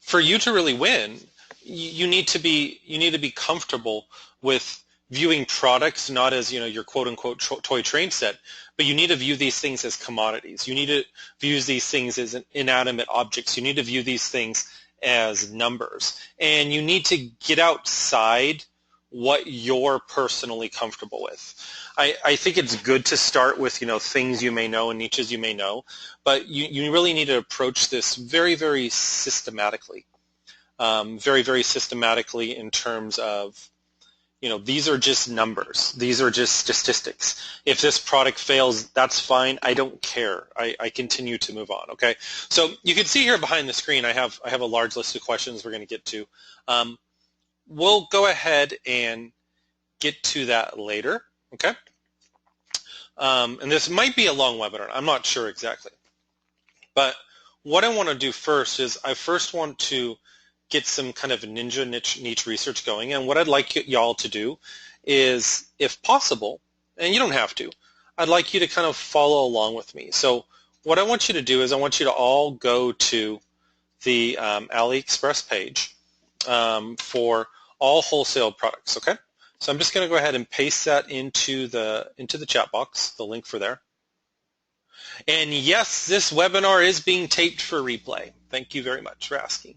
for you to really win, you need to be comfortable with viewing products not as your quote-unquote toy train set, but you need to view these things as commodities. You need to view these things as inanimate objects. You need to view these things as numbers, and you need to get outside what you're personally comfortable with. I think it's good to start with things you may know and niches you may know, but you really need to approach this very, very systematically, very systematically in terms of these are just numbers. These are just statistics. If this product fails, that's fine. I don't care. I continue to move on. Okay. So you can see here behind the screen, I have a large list of questions we're going to get to. We'll go ahead and get to that later. Okay. And this might be a long webinar. I'm not sure exactly. But what I want to do first is I first want to get some kind of ninja niche research going. And what I'd like y'all to do is, if possible, and you don't have to, I'd like you to kind of follow along with me. So what I want you to do is I want you to all go to the AliExpress page for all wholesale products, okay? So I'm just going to go ahead and paste that into the chat box, the link for there. And yes, this webinar is being taped for replay. Thank you very much for asking.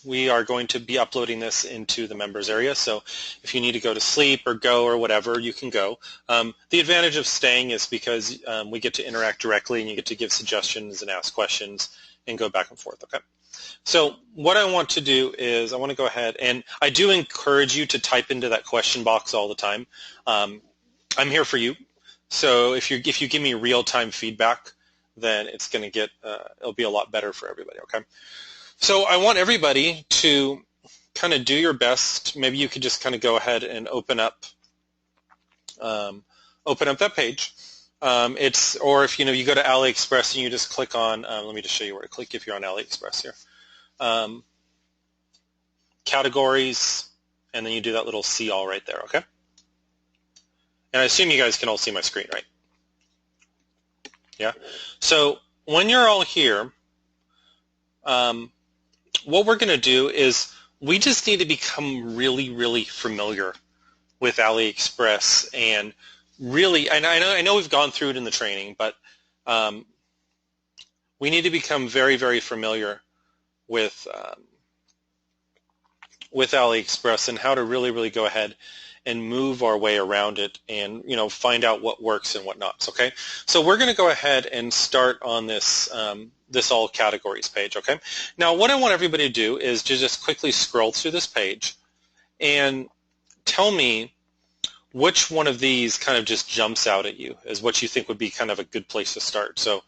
We are going to be uploading this into the members area, so if you need to go to sleep or go or whatever, you can go. The advantage of staying is because we get to interact directly and you get to give suggestions and ask questions and go back and forth, okay? So what I want to do is I want to go ahead, and I do encourage you to type into that question box all the time. I'm here for you, so if you give me real-time feedback, then it's going to get, it'll be a lot better for everybody, okay? So I want everybody to kind of do your best. Maybe you could just kind of go ahead and open up that page. Or if you go to AliExpress and you just click on, let me just show you where to click if you're on AliExpress here. Categories, and then you do that little see all right there, okay? And I assume you guys can all see my screen, right? Yeah. So when you're all here, what we're going to do is we just need to become really, really familiar with AliExpress, and really, and I know we've gone through it in the training, but we need to become very, very familiar with AliExpress and how to really, really go ahead and move our way around it and find out what works and what not. Okay, so we're going to go ahead and start on this this all categories page. Okay, now what I want everybody to do is to just quickly scroll through this page and tell me which one of these kind of just jumps out at you as what you think would be kind of a good place to start. So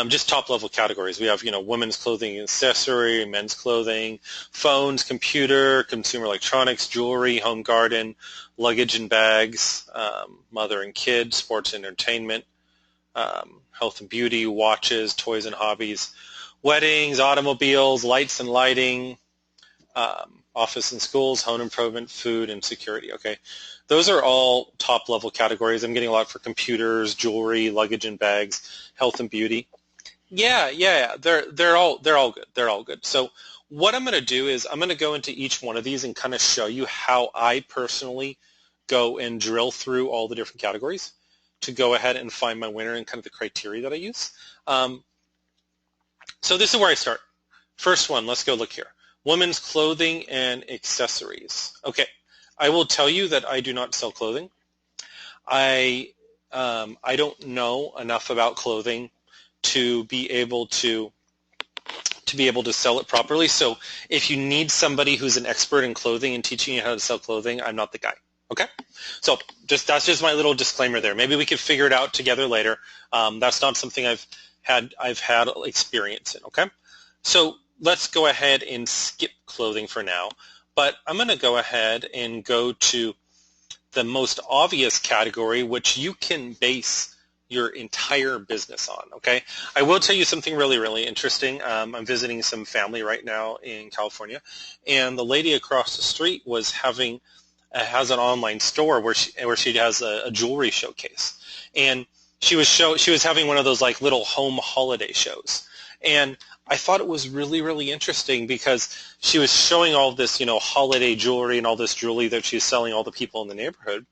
just top level categories. We have women's clothing and accessory, men's clothing, phones, computer, consumer electronics, jewelry, home garden, luggage and bags, mother and kid, sports and entertainment, health and beauty, watches, toys and hobbies, weddings, automobiles, lights and lighting, office and schools, home improvement, food, and security. Okay, those are all top level categories. I'm getting a lot for computers, jewelry, luggage and bags, health and beauty. Yeah. They're all good. They're all good. So what I'm going to do is I'm going to go into each one of these and kind of show you how I personally go and drill through all the different categories to go ahead and find my winner and kind of the criteria that I use. So this is where I start. First one, let's go look here. Women's clothing and accessories. Okay, I will tell you that I do not sell clothing. I don't know enough about clothing to be able to sell it properly. So if you need somebody who's an expert in clothing and teaching you how to sell clothing, I'm not the guy. Okay, so that's just my little disclaimer there. Maybe we could figure it out together later. That's not something I've had experience in. Okay, so let's go ahead and skip clothing for now. But I'm going to go ahead and go to the most obvious category, which you can base your entire business on, okay? I will tell you something really, really interesting. I'm visiting some family right now in California, and the lady across the street has an online store where she has a jewelry showcase, and she was having one of those like little home holiday shows, and I thought it was really, really interesting because she was showing all this, holiday jewelry and all this jewelry that she was selling all the people in the neighborhood.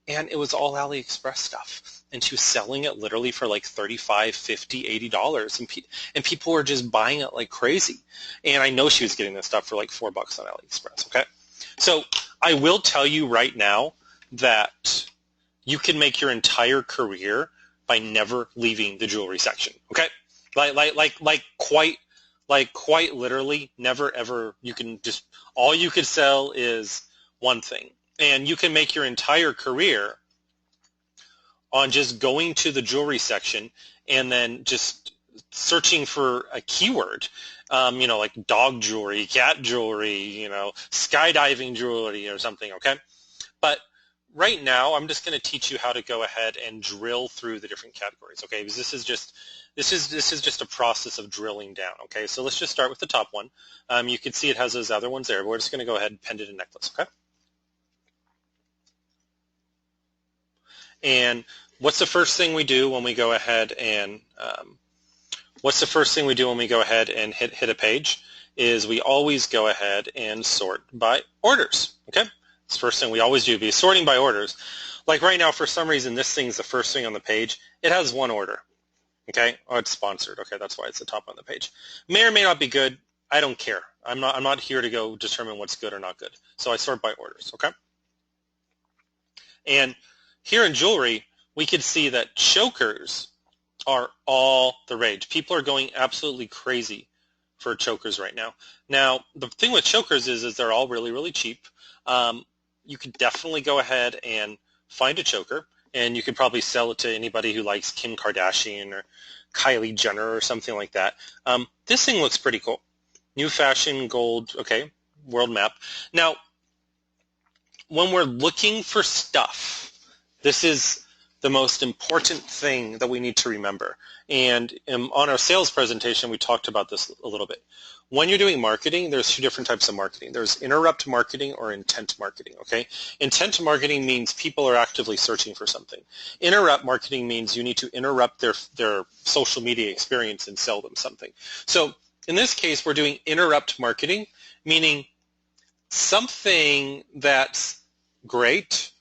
And it was all AliExpress stuff. And she was selling it literally for like $35, $50, $80. And people were just buying it like crazy. And I know she was getting this stuff for like $4 on AliExpress, okay? So I will tell you right now that you can make your entire career by never leaving the jewelry section, okay? Quite literally, never ever. You can just, all you could sell is one thing. And you can make your entire career on just going to the jewelry section and then just searching for a keyword, like dog jewelry, cat jewelry, skydiving jewelry or something, okay? But right now, I'm just going to teach you how to go ahead and drill through the different categories, okay? Because this is just a process of drilling down, okay? So let's just start with the top one. You can see it has those other ones there. But we're just going to go ahead and pendant and necklace, okay? And what's the first thing we do when we go ahead and hit a page is we always go ahead and sort by orders, okay? It's the first thing we always do, be sorting by orders. Like right now, for some reason, this thing's the first thing on the page. It has one order, okay? Oh, it's sponsored. Okay, that's why it's the top on the page. May or may not be good. I don't care. I'm not here to go determine what's good or not good. So I sort by orders, okay? And here in jewelry, we can see that chokers are all the rage. People are going absolutely crazy for chokers right now. Now, the thing with chokers is they're all really, really cheap. You could definitely go ahead and find a choker, and you could probably sell it to anybody who likes Kim Kardashian or Kylie Jenner or something like that. This thing looks pretty cool. New fashion gold, okay, world map. Now, when we're looking for stuff, this is the most important thing that we need to remember. And on our sales presentation, we talked about this a little bit. When you're doing marketing, there's two different types of marketing. There's interrupt marketing or intent marketing, okay? Intent marketing means people are actively searching for something. Interrupt marketing means you need to interrupt their social media experience and sell them something. So in this case, we're doing interrupt marketing, meaning something that's great,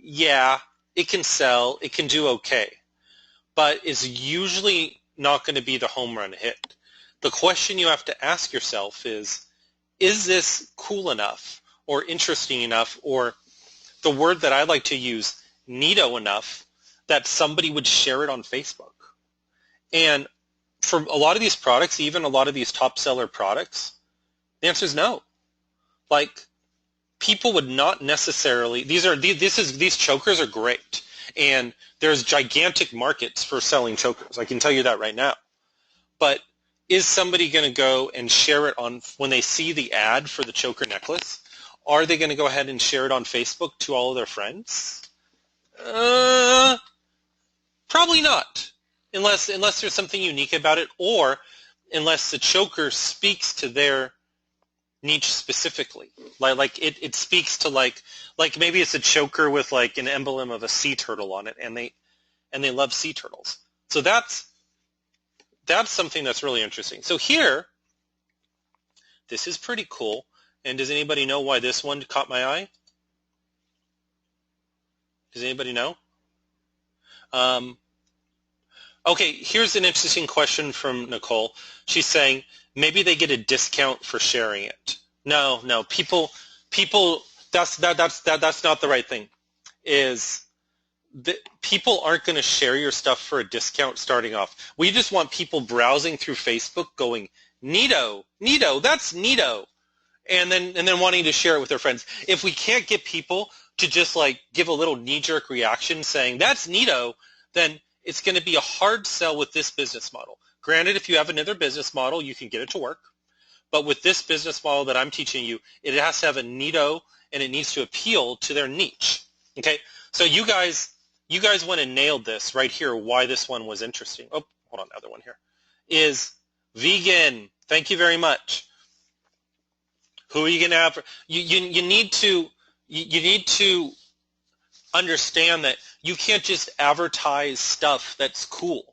yeah, it can sell, it can do okay, but it's usually not going to be the home run hit. The question you have to ask yourself is this cool enough or interesting enough, or the word that I like to use, neato enough, that somebody would share it on Facebook? And for a lot of these products, even a lot of these top seller products, the answer is no. Like, people would not necessarily, these chokers are great, and there's gigantic markets for selling chokers. I can tell you that right now. But is somebody going to go and share it on, when they see the ad for the choker necklace, are they going to go ahead and share it on Facebook to all of their friends? Probably not, unless there's something unique about it, or unless the choker speaks to their niche specifically. Like it speaks to like maybe it's a choker with like an emblem of a sea turtle on it, and they love sea turtles. So that's something that's really interesting. So here, this is pretty cool. And does anybody know why this one caught my eye? Does anybody know? Okay, here's an interesting question from Nicole. She's saying maybe they get a discount for sharing it. No, people. That's not the right thing. People aren't going to share your stuff for a discount starting off. We just want people browsing through Facebook going, neato, that's neato, and then wanting to share it with their friends. If we can't get people to just like give a little knee-jerk reaction saying that's neato, then it's going to be a hard sell with this business model. Granted, if you have another business model, you can get it to work. But with this business model that I'm teaching you, it has to have a neato, and it needs to appeal to their niche. Okay, so you guys went and nailed this right here, why this one was interesting. Oh, hold on, the other one here. Is vegan. Thank you very much. Who are you going to have? You need to understand that you can't just advertise stuff that's cool.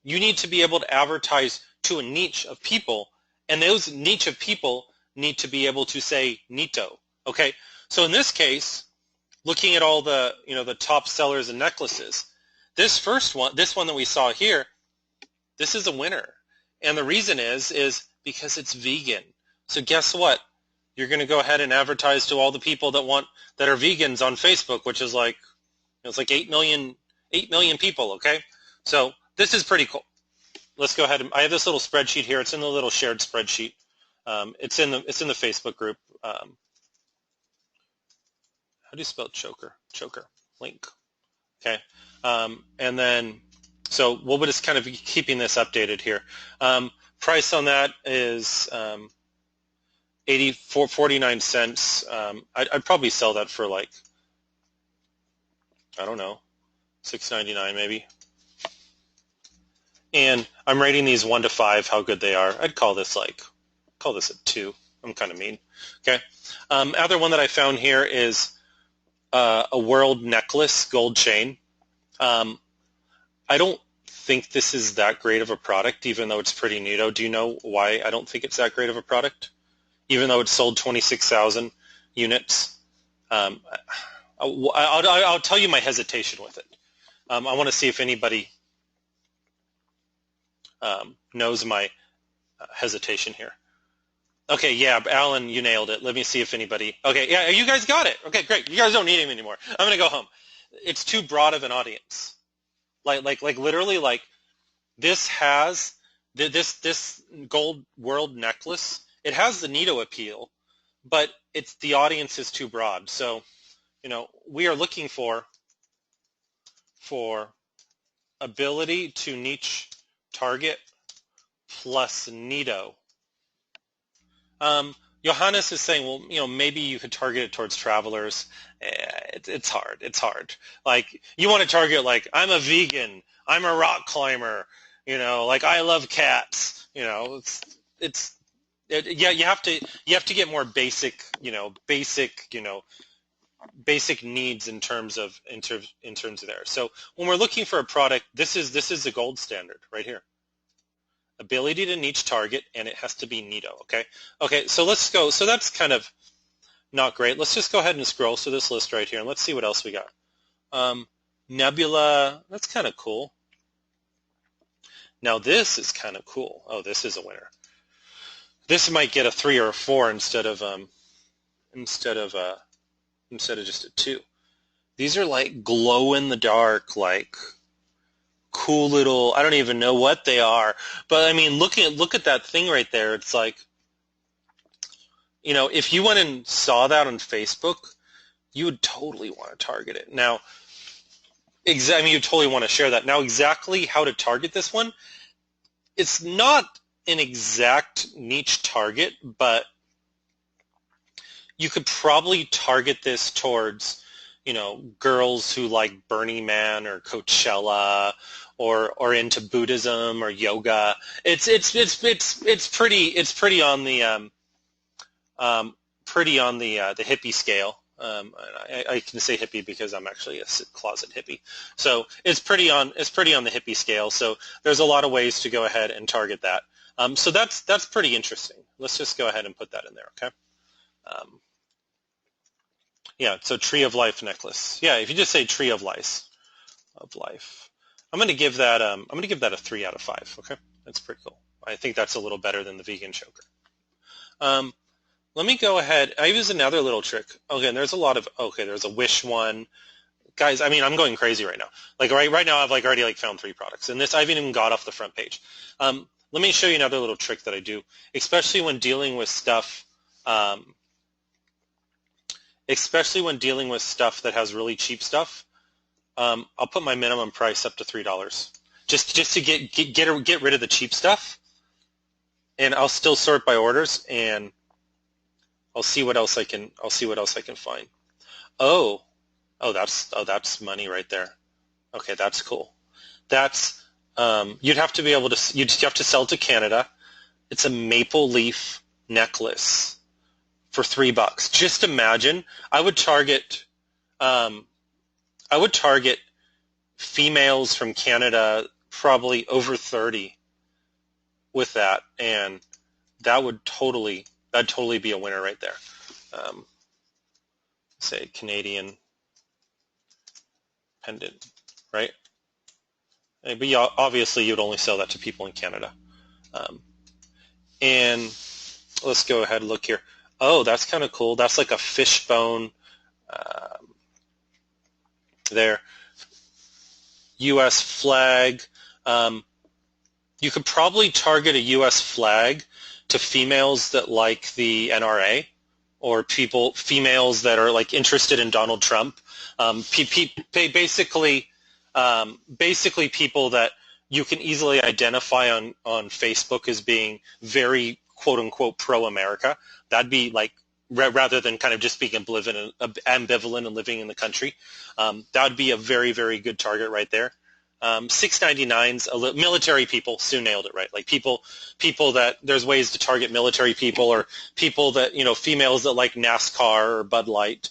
You need to be able to advertise to a niche of people, and those niche of people need to be able to say Nito. Okay, so in this case, looking at all the the top sellers and necklaces, this one that we saw here, this is a winner, and the reason is because it's vegan. So guess what? You're going to go ahead and advertise to all the people that are vegans on Facebook, which is like it's like 8 million people. Okay, so this is pretty cool. Let's go ahead and I have this little spreadsheet here. It's in the little shared spreadsheet. It's in the Facebook group. How do you spell choker? Choker link. Okay, and then so we'll just kind of be keeping this updated here. Price on that is 49 cents. I'd probably sell that for like, I don't know, $6.99 maybe. And I'm rating these 1 to 5 how good they are. I'd call this a 2. I'm kind of mean. Okay. Other one that I found here is a world necklace gold chain. I don't think this is that great of a product, even though it's pretty neato. Do you know why I don't think it's that great of a product? Even though it's sold 26,000 units. I'll tell you my hesitation with it. I want to see if anybody knows my hesitation here. Okay, yeah, Alan, you nailed it. Let me see if anybody... Okay, yeah, you guys got it. Okay, great. You guys don't need him anymore. I'm going to go home. It's too broad of an audience. Like literally, like, this has... This gold world necklace, it has the Nito appeal, but the audience is too broad. So, we are looking for ability to niche target plus Nito. Johannes is saying, well, maybe you could target it towards travelers. It's hard. It's hard. Like, you want to target, like, I'm a vegan, I'm a rock climber, like, I love cats. You have to get more basic, basic needs in terms of there. So when we're looking for a product, this is the gold standard right here. Ability to niche target, and it has to be Nito. Okay, so let's go. So that's kind of not great. Let's just go ahead and scroll through this list right here, and let's see what else we got. Nebula, that's kind of cool. Now this is kind of cool. Oh, this is a winner. This might get a 3 or a 4 instead of just a 2. These are like glow in the dark, like cool little, I don't even know what they are, but I mean, look at that thing right there. It's like, if you went and saw that on Facebook, you would totally want to target it. Now, you totally want to share that. Now, exactly how to target this one, it's not an exact niche target, but you could probably target this towards, girls who like Burning Man or Coachella or into Buddhism or yoga. It's pretty on the hippie scale. I can say hippie because I'm actually a closet hippie. So it's pretty on the hippie scale. So there's a lot of ways to go ahead and target that. So that's pretty interesting. Let's just go ahead and put that in there. Okay. Yeah. So Tree of Life necklace. Yeah. If you just say Tree of Life, I'm going to give that a 3 out of 5. Okay. That's pretty cool. I think that's a little better than the vegan choker. Let me go ahead. I use another little trick. Okay, and there's a Wish one. Guys, I'm going crazy right now. Like right now I've already found 3 products. And this I haven't even got off the front page. Let me show you another little trick that I do, especially when dealing with stuff that has really cheap stuff. I'll put my minimum price up to $3. Just to get rid of the cheap stuff. And I'll still sort by orders, and I'll see what else I can find. Oh, that's money right there. Okay, that's cool. That's you'd have to sell to Canada. It's a maple leaf necklace for $3. Just imagine. I would target females from Canada, probably over 30. with that, and that'd totally be a winner right there. Say Canadian pendant, right? But yeah, obviously you'd only sell that to people in Canada. And let's go ahead and look here. Oh, that's kind of cool. That's like a fishbone there. U.S. flag. You could probably target a U.S. flag to females that like the NRA, or females that are like interested in Donald Trump. Basically people that you can easily identify on Facebook as being very quote unquote pro-America. That'd be like, rather than kind of just being ambivalent and living in the country. That would be a very, very good target right there. 699's military people. Sue nailed it right. Like people that there's ways to target military people, or people that, females that like NASCAR or Bud Light,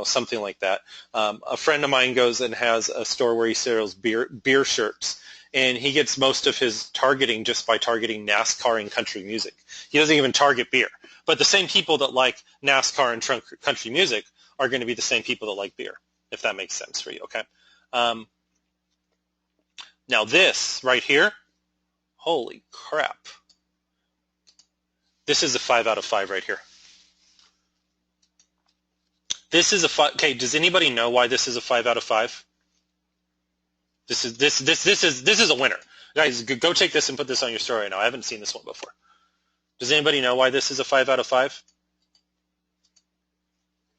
something like that. A friend of mine goes and has a store where he sells beer shirts, and he gets most of his targeting just by targeting NASCAR and country music. He doesn't even target beer. But the same people that like NASCAR and country music are going to be the same people that like beer, if that makes sense for you, okay? Now this right here, holy crap. This is a 5 out of 5 right here. This is a 5. Okay, does anybody know why this is a 5 out of 5? This is a winner. Guys, go take this and put this on your story right now. I haven't seen this one before. Does anybody know why this is a 5 out of 5?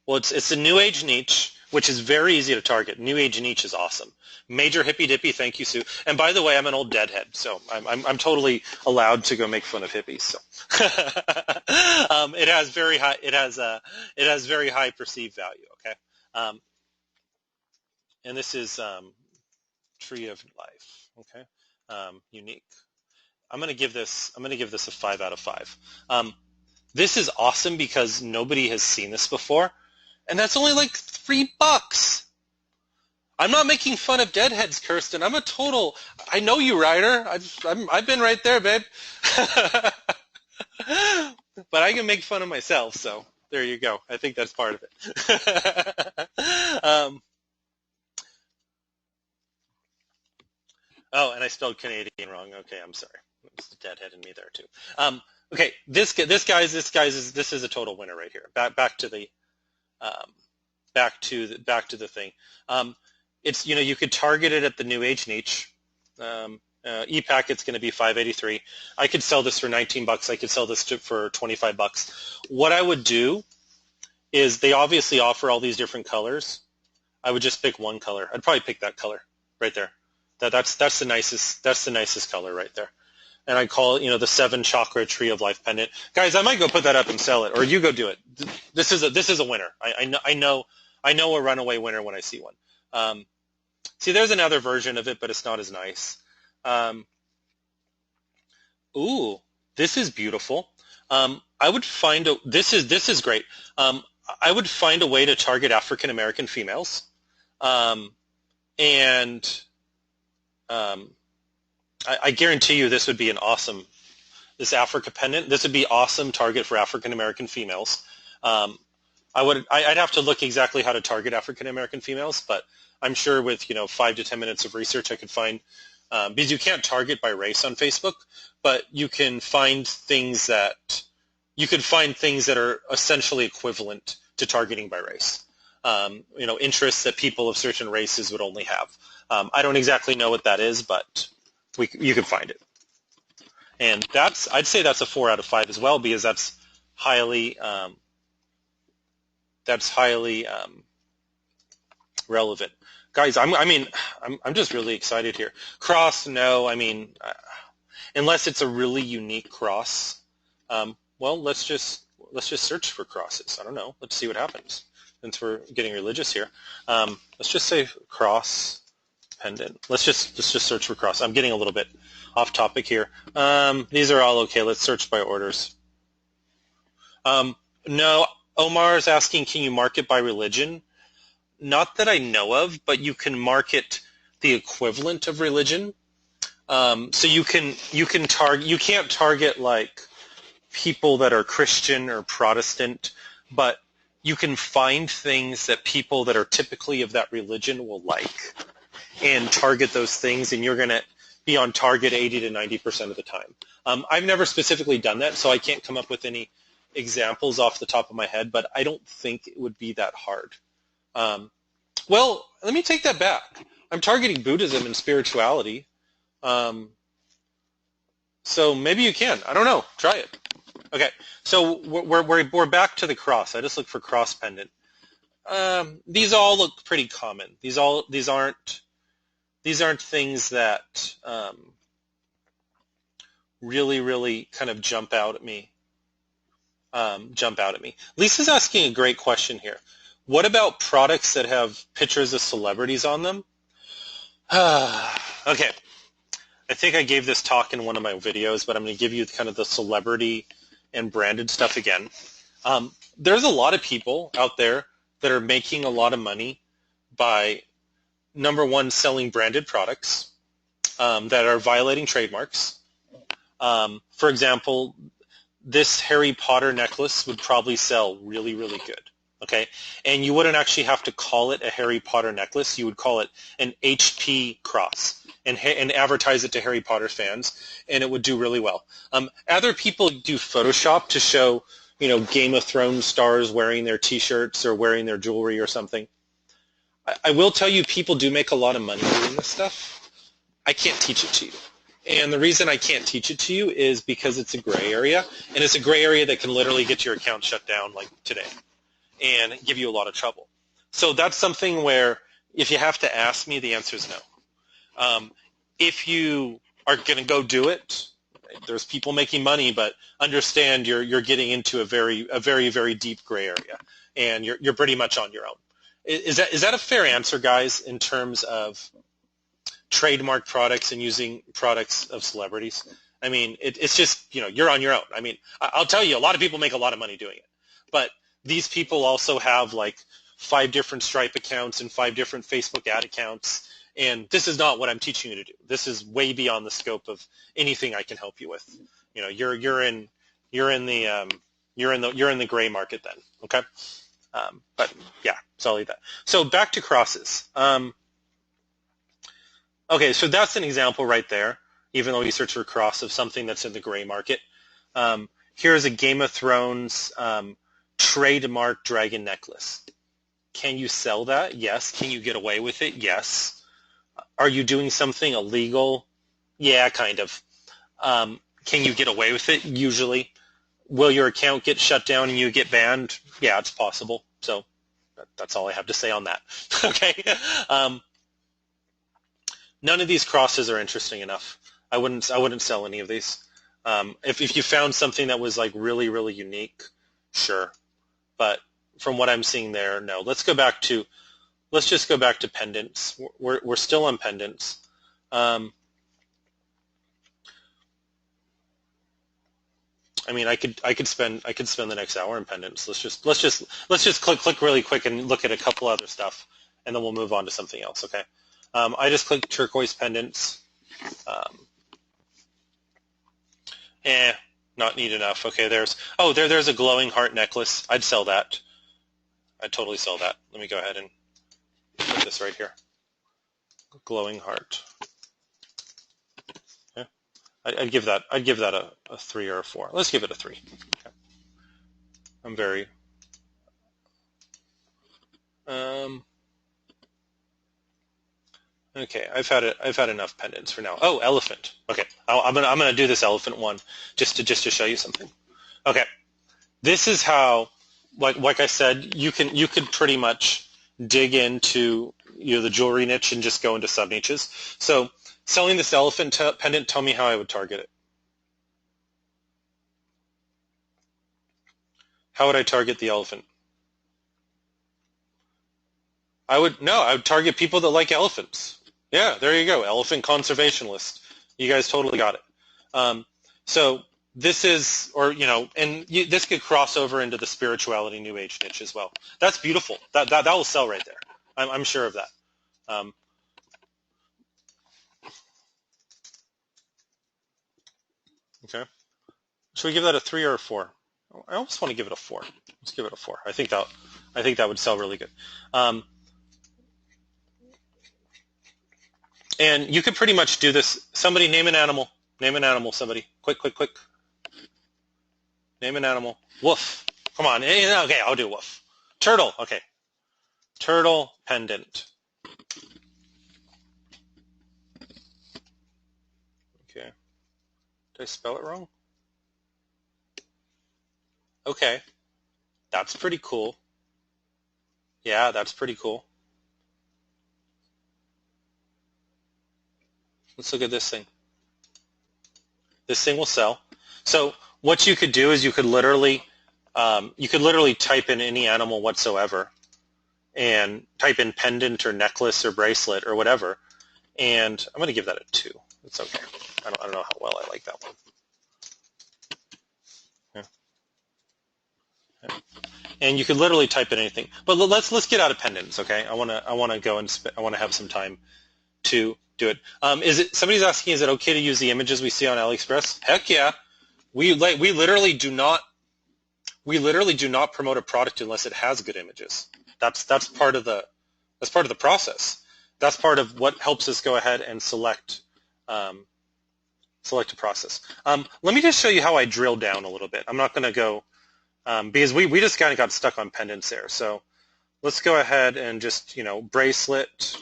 Well, it's a new age niche, which is very easy to target. New age niche is awesome. Major hippy dippy, thank you, Sue. And by the way, I'm an old deadhead, so I'm totally allowed to go make fun of hippies. So it has very high perceived value. Okay, and this is Tree of Life. Okay, unique. I'm gonna give this a 5 out of 5. This is awesome because nobody has seen this before. And that's only like $3. I'm not making fun of deadheads, Kirsten. I know you, Ryder. I've been right there, babe. But I can make fun of myself, so there you go. I think that's part of it. Oh, and I spelled Canadian wrong. Okay, I'm sorry. There's a deadhead in me there too. Okay, this is a total winner right here. Back to the thing. It's, you could target it at the new age niche. E-packet's going to be $5.83. I could sell this for $19. I could sell this for $25. What I would do is, they obviously offer all these different colors. I would just pick one color. I'd probably pick that color right there. That's the nicest color right there. And I call it, the 7 chakra Tree of Life pendant. Guys, I might go put that up and sell it, or you go do it. This is a winner. I know a runaway winner when I see one. See, there's another version of it, but it's not as nice. Ooh, this is beautiful. I would find this is great. I would find a way to target African American females, and I guarantee you this would be this Africa pendant. This would be awesome target for African American females. I'd have to look exactly how to target African American females, but I'm sure with 5 to 10 minutes of research I could find, because you can't target by race on Facebook, but you can find things that are essentially equivalent to targeting by race. Interests that people of certain races would only have. I don't exactly know what that is, but you can find it. And I'd say that's a 4 out of 5 as well, because that's highly relevant. Guys, I'm just really excited here. Cross, no, unless it's a really unique cross. Well, let's just search for crosses. I don't know. Let's see what happens, since we're getting religious here. Let's just say cross pendant. Let's just search for cross. I'm getting a little bit off topic here. These are all okay. Let's search by orders. No, Omar is asking, can you market by religion? Not that I know of, but you can market the equivalent of religion. So you can't target like people that are Christian or Protestant, but you can find things that people that are typically of that religion will like and target those things, and you're going to be on target 80 to 90% of the time. I've never specifically done that, so I can't come up with any examples off the top of my head, but I don't think it would be that hard. Well, let me take that back. I'm targeting Buddhism and spirituality. So maybe you can. I don't know. Try it. Okay. So we're back to the cross. I just looked for cross pendant. These all look pretty common. These aren't things that really kind of jump out at me. Lisa's asking a great question here. What about products that have pictures of celebrities on them? Okay. I think I gave this talk in one of my videos, but I'm going to give you kind of the celebrity and branded stuff again. There's a lot of people out there that are making a lot of money by, number one, selling branded products that are violating trademarks. For example, this Harry Potter necklace would probably sell really, really good. Okay, and you wouldn't actually have to call it a Harry Potter necklace. You would call it an HP cross and advertise it to Harry Potter fans, and it would do really well. Other people do Photoshop to show, Game of Thrones stars wearing their T-shirts or wearing their jewelry or something. I will tell you, people do make a lot of money doing this stuff. I can't teach it to you. And the reason I can't teach it to you is because it's a gray area, and it's a gray area that can literally get your account shut down like today and give you a lot of trouble. So that's something where if you have to ask me, the answer is no. If you are going to go do it, there's people making money, but understand you're getting into a very deep gray area, and you're pretty much on your own. Is that a fair answer, guys, in terms of trademark products and using products of celebrities? I mean, it's just, you're on your own. I mean, I'll tell you, a lot of people make a lot of money doing it, but these people also have like 5 different Stripe accounts and 5 different Facebook ad accounts, and this is not what I'm teaching you to do. This is way beyond the scope of anything I can help you with. You're in the gray market then. Okay, but yeah, so I'll leave that. So back to crosses. Okay, so that's an example right there. Even though you search for cross of something that's in the gray market. Here's a Game of Thrones trademark dragon necklace. Can you sell that? Yes. Can you get away with it? Yes. Are you doing something illegal? Yeah, kind of. Can you get away with it? Usually. Will your account get shut down and you get banned? Yeah, it's possible. So that's all I have to say on that. Okay. None of these crosses are interesting enough. I wouldn't sell any of these. If you found something that was like really unique, sure. But from what I'm seeing there, no. Let's just go back to pendants. We're still on pendants. I mean, I could spend the next hour in pendants. Let's just click really quick and look at a couple other stuff, and then we'll move on to something else. Okay. I just clicked turquoise pendants. Not neat enough. Okay, there's a glowing heart necklace. I'd sell that. I'd totally sell that. Let me go ahead and put this right here. Glowing heart. Yeah. I'd give that a 3 or a 4. Let's give it a 3. Okay. I'm very okay, I've had enough pendants for now. Oh, elephant. Okay, I'm gonna do this elephant one just to show you something. Okay, this is how, like I said, you could pretty much dig into the jewelry niche and just go into sub niches. So selling this elephant pendant, tell me how I would target it. How would I target the elephant? I would target people that like elephants. Yeah, there you go. Elephant conservationist. You guys totally got it. So this is, this could cross over into the spirituality new age niche as well. That's beautiful. That will sell right there. I'm sure of that. Okay. Should we give that a 3 or a 4? I almost want to give it a 4. Let's give it a 4. I think that would sell really good. And you could pretty much do this. Somebody name an animal. Name an animal, somebody. Quick, quick, quick. Name an animal. Wolf. Come on. Okay, I'll do wolf. Turtle. Okay. Turtle pendant. Okay. Did I spell it wrong? Okay. That's pretty cool. Yeah, that's pretty cool. Let's look at this thing. This thing will sell. So what you could do is you could literally type in any animal whatsoever and type in pendant or necklace or bracelet or whatever, and I'm going to give that a 2. It's okay. I don't know how well I like that one. Yeah. And you could literally type in anything. But let's get out of pendants, okay? I want to go and I want to have some time to do it. Somebody's asking, is it okay to use the images we see on AliExpress? Heck yeah. We literally do not promote a product unless it has good images. That's part of the process. That's part of what helps us go ahead and select a process. Let me just show you how I drill down a little bit. I'm not going to go because we just kind of got stuck on pendants there. So let's go ahead and just bracelet.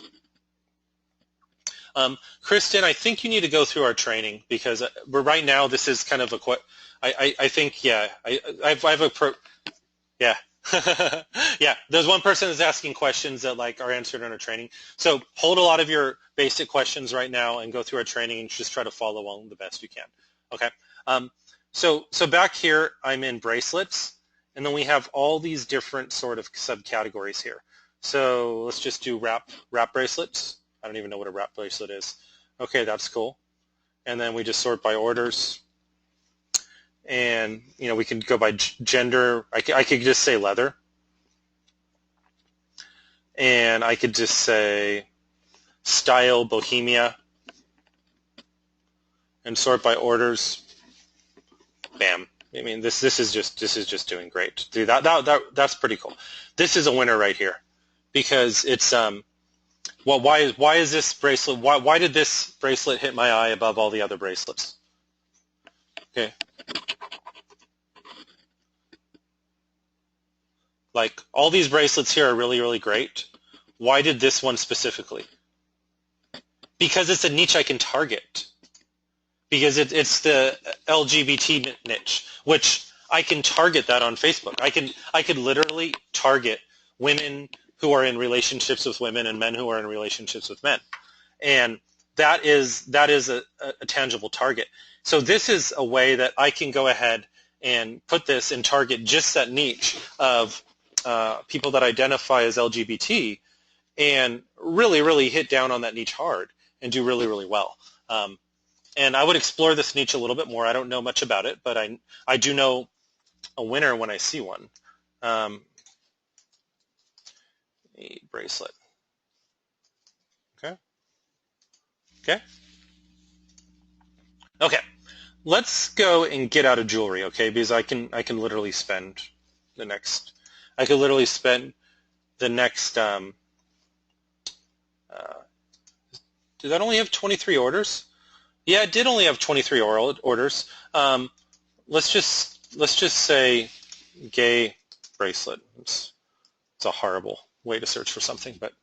Kristen, I think you need to go through our training because right now this is kind of I think, yeah, I have a yeah. Yeah, there's one person that's asking questions that are answered in our training. So hold a lot of your basic questions right now and go through our training and just try to follow along the best you can. Okay. So back here, I'm in bracelets, and then we have all these different sort of subcategories here. So let's just do wrap bracelets. I don't even know what a wrap bracelet is. Okay, that's cool. And then we just sort by orders. And, we can go by gender. I could just say leather. And I could just say style bohemia. And sort by orders. Bam. I mean, this is just doing great. Dude, that's pretty cool. This is a winner right here. Because it's well, why is this bracelet? Why did this bracelet hit my eye above all the other bracelets? Okay. All these bracelets here are really, really great. Why did this one specifically? Because it's a niche I can target. Because it's the LGBT niche, which I can target that on Facebook. I could literally target women who are in relationships with women and men who are in relationships with men. And that is a tangible target. So this is a way that I can go ahead and put this and target just that niche of people that identify as LGBT and really, really hit down on that niche hard and do really, really well. And I would explore this niche a little bit more. I don't know much about it, but I do know a winner when I see one. A bracelet. Okay. Let's go and get out of jewelry, okay? Because I can literally spend the next. I could literally spend the next. Did that only have 23 orders? Yeah, it did only have 23 orders. Let's just say gay bracelet. It's a horrible way to search for something, but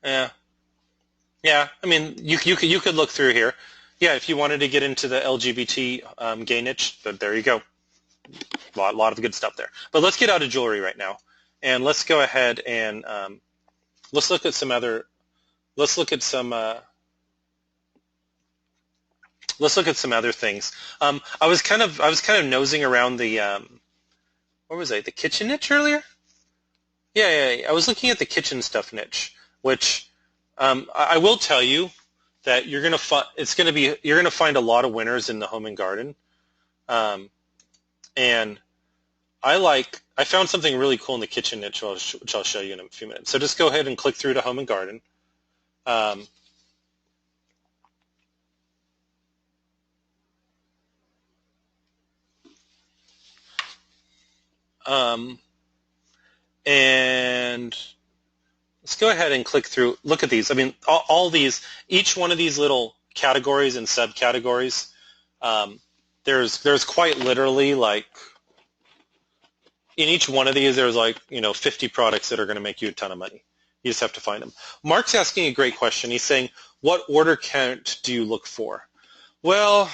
yeah. I mean, you could look through here. Yeah, if you wanted to get into the LGBT gay niche, but there you go. A lot of good stuff there. But let's get out of jewelry right now, and let's go ahead and let's look at some other. Let's look at some other things. I was kind of nosing around the what was I? The kitchen niche earlier? Yeah. I was looking at the kitchen stuff niche, which I will tell you that you're gonna find a lot of winners in the home and garden, and I found something really cool in the kitchen niche, which I'll show you in a few minutes. So just go ahead and click through to home and garden. Um, and let's go ahead and click through. Look at these. I mean, all these, each one of these little categories and subcategories, there's quite literally like, in each one of these, there's like, 50 products that are going to make you a ton of money. You just have to find them. Mark's asking a great question. He's saying, what order count do you look for? Well,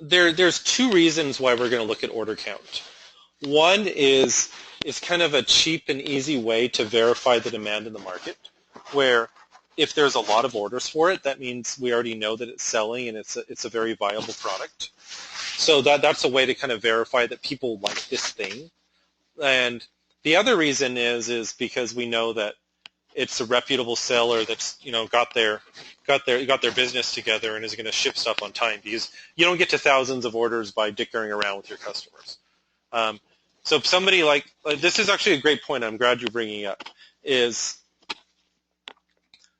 there's two reasons why we're going to look at order count. One is it's kind of a cheap and easy way to verify the demand in the market, where if there's a lot of orders for it, that means we already know that it's selling and it's a very viable product. So that's a way to kind of verify that people like this thing. And the other reason is because we know that it's a reputable seller that's got their business together and is going to ship stuff on time, because you don't get to thousands of orders by dickering around with your customers. So if somebody like this is actually a great point. I'm glad you're bringing up is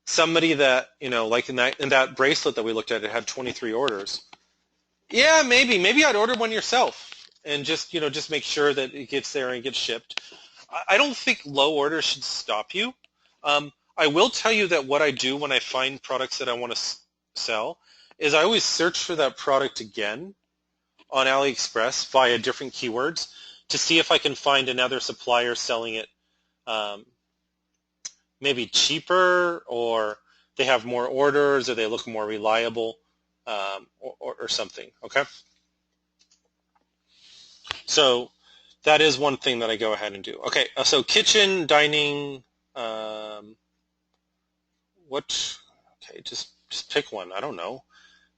somebody that like in that bracelet that we looked at, it had 23 orders. Yeah, maybe I'd order one yourself and just make sure that it gets there and gets shipped. I don't think low orders should stop you. I will tell you that what I do when I find products that I want to sell is I always search for that product again on AliExpress via different keywords to see if I can find another supplier selling it maybe cheaper, or they have more orders, or they look more reliable, or something, okay? So that is one thing that I go ahead and do. Okay, so kitchen, dining, okay, just pick one. I don't know.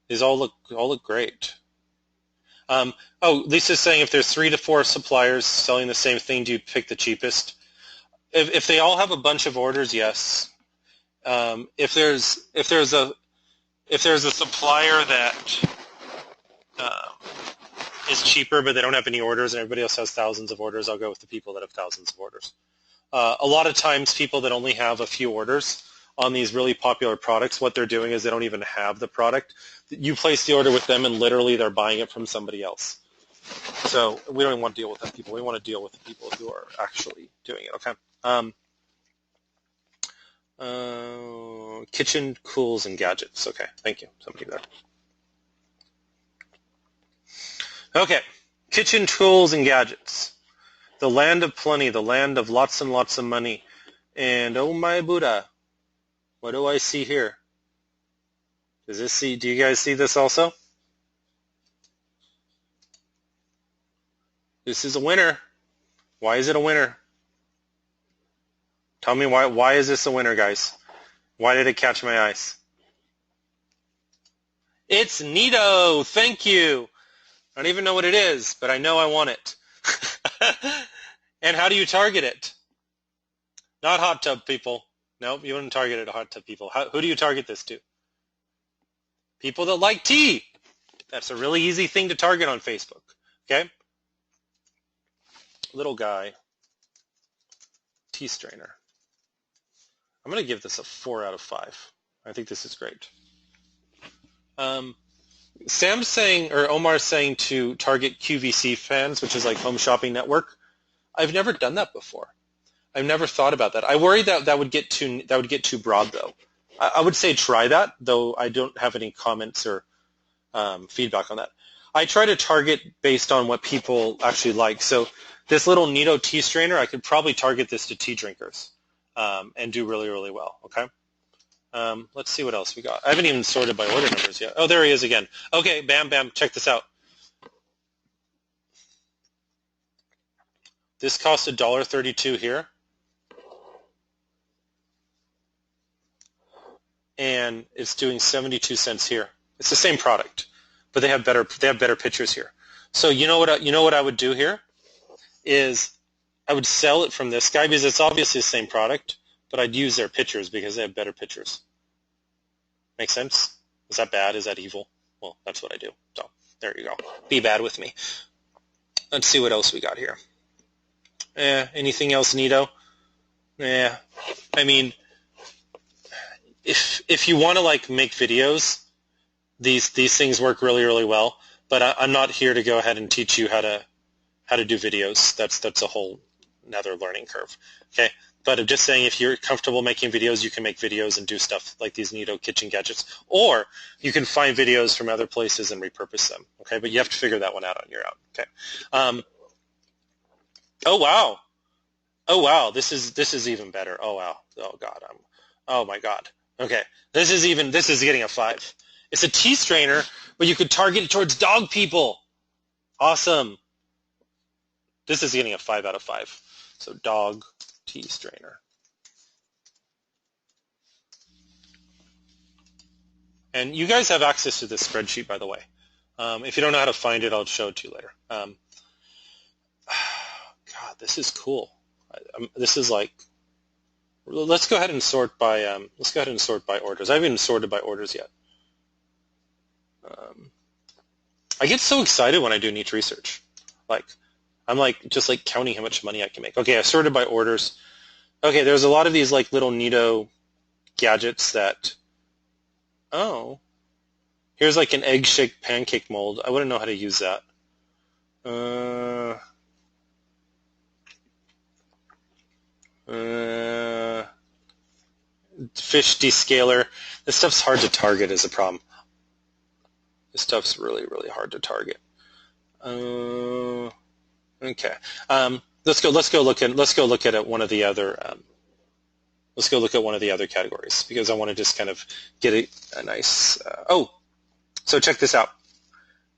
These all look great. Lisa's saying if there's 3 to 4 suppliers selling the same thing, do you pick the cheapest? If they all have a bunch of orders, yes. If there's a supplier that is cheaper but they don't have any orders and everybody else has thousands of orders, I'll go with the people that have thousands of orders. A lot of times people that only have a few orders on these really popular products, what they're doing is they don't even have the product. You place the order with them and literally they're buying it from somebody else. So we don't even want to deal with that people. We want to deal with the people who are actually doing it, okay? Kitchen, tools, and gadgets. Okay, thank you. Somebody there. Okay, kitchen, tools, and gadgets. The land of plenty, the land of lots and lots of money. And oh my Buddha, what do I see here? Do you guys see this also? This is a winner. Why is it a winner? Tell me why is this a winner, guys? Why did it catch my eyes? It's Neato. Thank you. I don't even know what it is, but I know I want it. And how do you target it? Not hot tub people. Nope, you wouldn't target it to hot tub people. Who do you target this to? People that like tea. That's a really easy thing to target on Facebook. Okay? Little guy. Tea strainer. I'm going to give this a 4 out of 5. I think this is great. Sam's saying, or Omar's saying to target QVC fans, which is like Home Shopping Network. I've never done that before. I've never thought about that. I worry that would get too broad, though. I would say try that, though I don't have any comments or feedback on that. I try to target based on what people actually like. So this little Neato tea strainer, I could probably target this to tea drinkers and do really, really well. Okay. Let's see what else we got. I haven't even sorted by order numbers yet. Oh, there he is again. Okay, bam, bam. Check this out. This costs $1.32 here. And it's doing 72 cents here. It's the same product, but they have better pictures here. So you know what I would do here is I would sell it from this guy because it's obviously the same product, but I'd use their pictures because they have better pictures. Make sense? Is that bad? Is that evil? Well, that's what I do. So there you go. Be bad with me. Let's see what else we got here. Anything else, Neato? I mean, if you want to like make videos, these things work really well. But I'm not here to go ahead and teach you how to do videos. That's a whole another learning curve. Okay, but I'm just saying if you're comfortable making videos, you can make videos and do stuff like these neato kitchen gadgets, or you can find videos from other places and repurpose them. Okay, but you have to figure that one out on your own. Okay. Oh wow. Oh wow. This is even better. Oh wow. Oh god. Oh my god. Okay. This is getting a 5. It's a tea strainer, but you could target it towards dog people. Awesome. This is getting a 5 out of 5. So dog tea strainer. And you guys have access to this spreadsheet, by the way. If you don't know how to find it, I'll show it to you later. God, this is cool. This is like. Let's go ahead and sort by. Orders. I haven't even sorted by orders yet. I get so excited when I do niche research. Like, I'm like just like counting how much money I can make. Okay, I sorted by orders. Okay, there's a lot of these like little neato gadgets that. Oh, here's like an egg shake pancake mold. I wouldn't know how to use that. Fish descaler. This stuff's hard to target is a problem. This stuff's really hard to target. Okay. Let's go look at one of the other. Let's go look at one of the other categories because I want to just kind of get a nice. So check this out.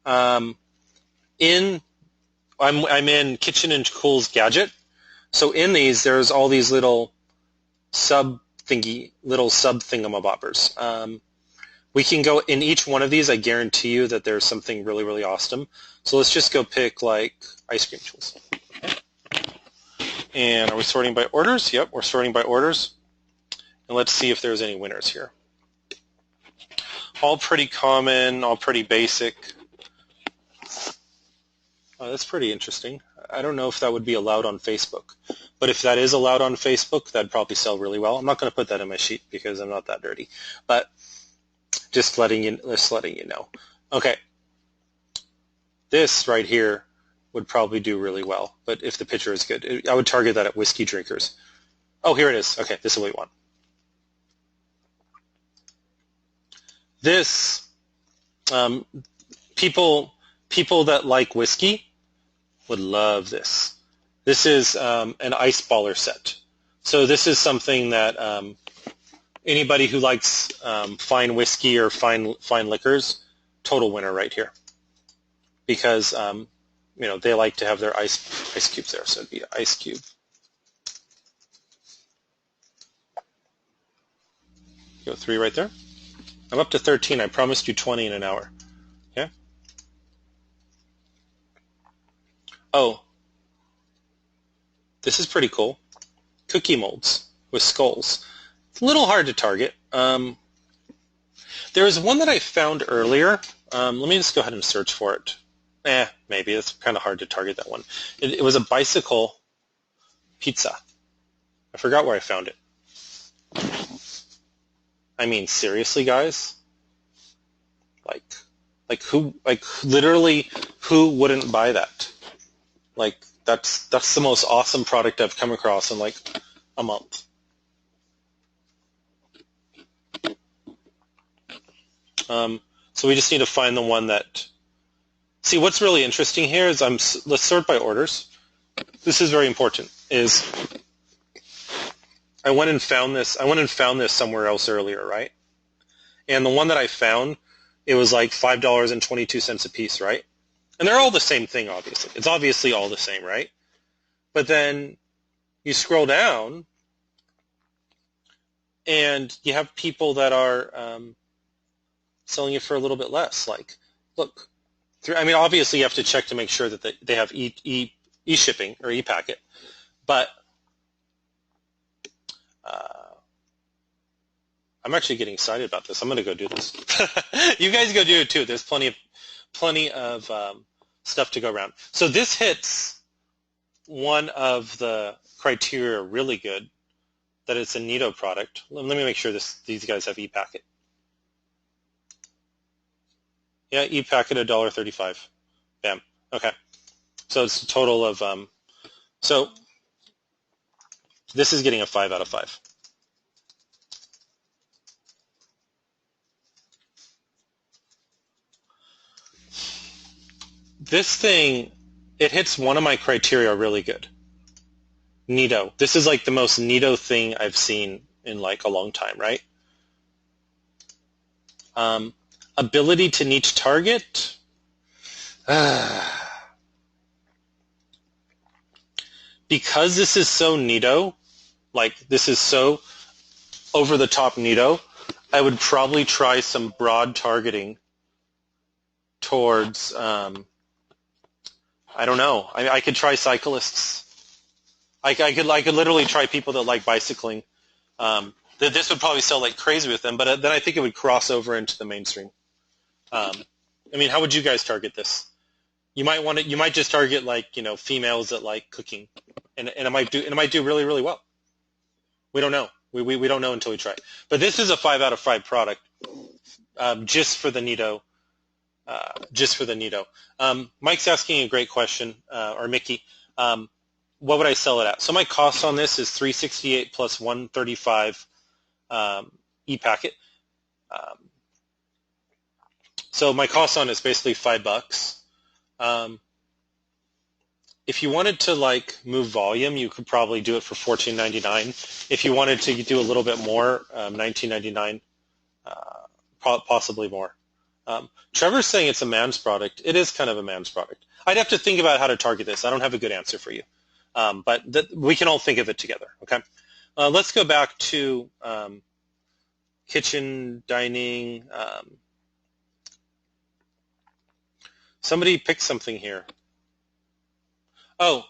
I'm in Kitchen and Cool's gadget. So in these, there's all these little sub thingamabobbers. We can go in each one of these. I guarantee you that there's something really awesome. So let's just go pick like ice cream tools. And are we sorting by orders? Yep, we're sorting by orders. And let's see if there's any winners here. All pretty common, all pretty basic. Oh, that's pretty interesting. I don't know if that would be allowed on Facebook. But if that is allowed on Facebook, that'd probably sell really well. I'm not going to put that in my sheet because I'm not that dirty. But just letting you know. Okay. This right here would probably do really well. But if the picture is good, I would target that at whiskey drinkers. Oh, here it is. Okay, this is what we want. This, people that like whiskey would love this. This is an ice baller set. So this is something that anybody who likes fine whiskey or fine liquors, total winner right here. Because they like to have their ice cubes there. So it'd be ice cube. Go 3 right there. I'm up to 13. I promised you 20 in an hour. Okay. Oh, this is pretty cool. Cookie molds with skulls. It's a little hard to target. There was one that I found earlier. Let me just go ahead and search for it. Maybe. It's kind of hard to target that one. It was a bicycle pizza. I forgot where I found it. I mean, seriously, guys? Literally, who wouldn't buy that? Like, that's the most awesome product I've come across in like a month. So we just need to find the one that. See, what's really interesting here is let's sort by orders. This is very important. I went and found this somewhere else earlier, right? And the one that I found, it was like $5.22 a piece, right? And they're all the same thing, obviously. It's obviously all the same, right? But then you scroll down, and you have people that are selling it for a little bit less. Like, look, obviously you have to check to make sure that they have e-shipping or e-packet, but I'm actually getting excited about this. I'm going to go do this. You guys go do it too. There's plenty of stuff to go around. So this hits one of the criteria really good that it's a Nito product. Let me make sure these guys have ePacket. Yeah, ePacket $1.35. Bam. Okay. So it's a total of so this is getting a 5 out of 5. This thing, it hits one of my criteria really good. Nito. This is like the most Nito thing I've seen in like a long time, right? Ability to niche target. Because this is so Nito, like this is so over the top Nito, I would probably try some broad targeting towards, I don't know. I could try cyclists. I could literally try people that like bicycling. This would probably sell like crazy with them, but then I think it would cross over into the mainstream. I mean, how would you guys target this? You might just target like females that like cooking, and it might do really really well. We don't know. We don't know until we try. But this is a 5 out of 5 product, just for the Nito. Mike's asking a great question, or Mickey. What would I sell it at? So my cost on this is $368 plus $135 ePacket. So my cost on it is basically $5. If you wanted to like move volume, you could probably do it for $14.99. If you wanted to do a little bit more, $19.99, possibly more. Trevor's saying it's a man's product. It is kind of a man's product. I'd have to think about how to target this. I don't have a good answer for you. But we can all think of it together, okay? Let's go back to kitchen, dining. Somebody pick something here. Oh,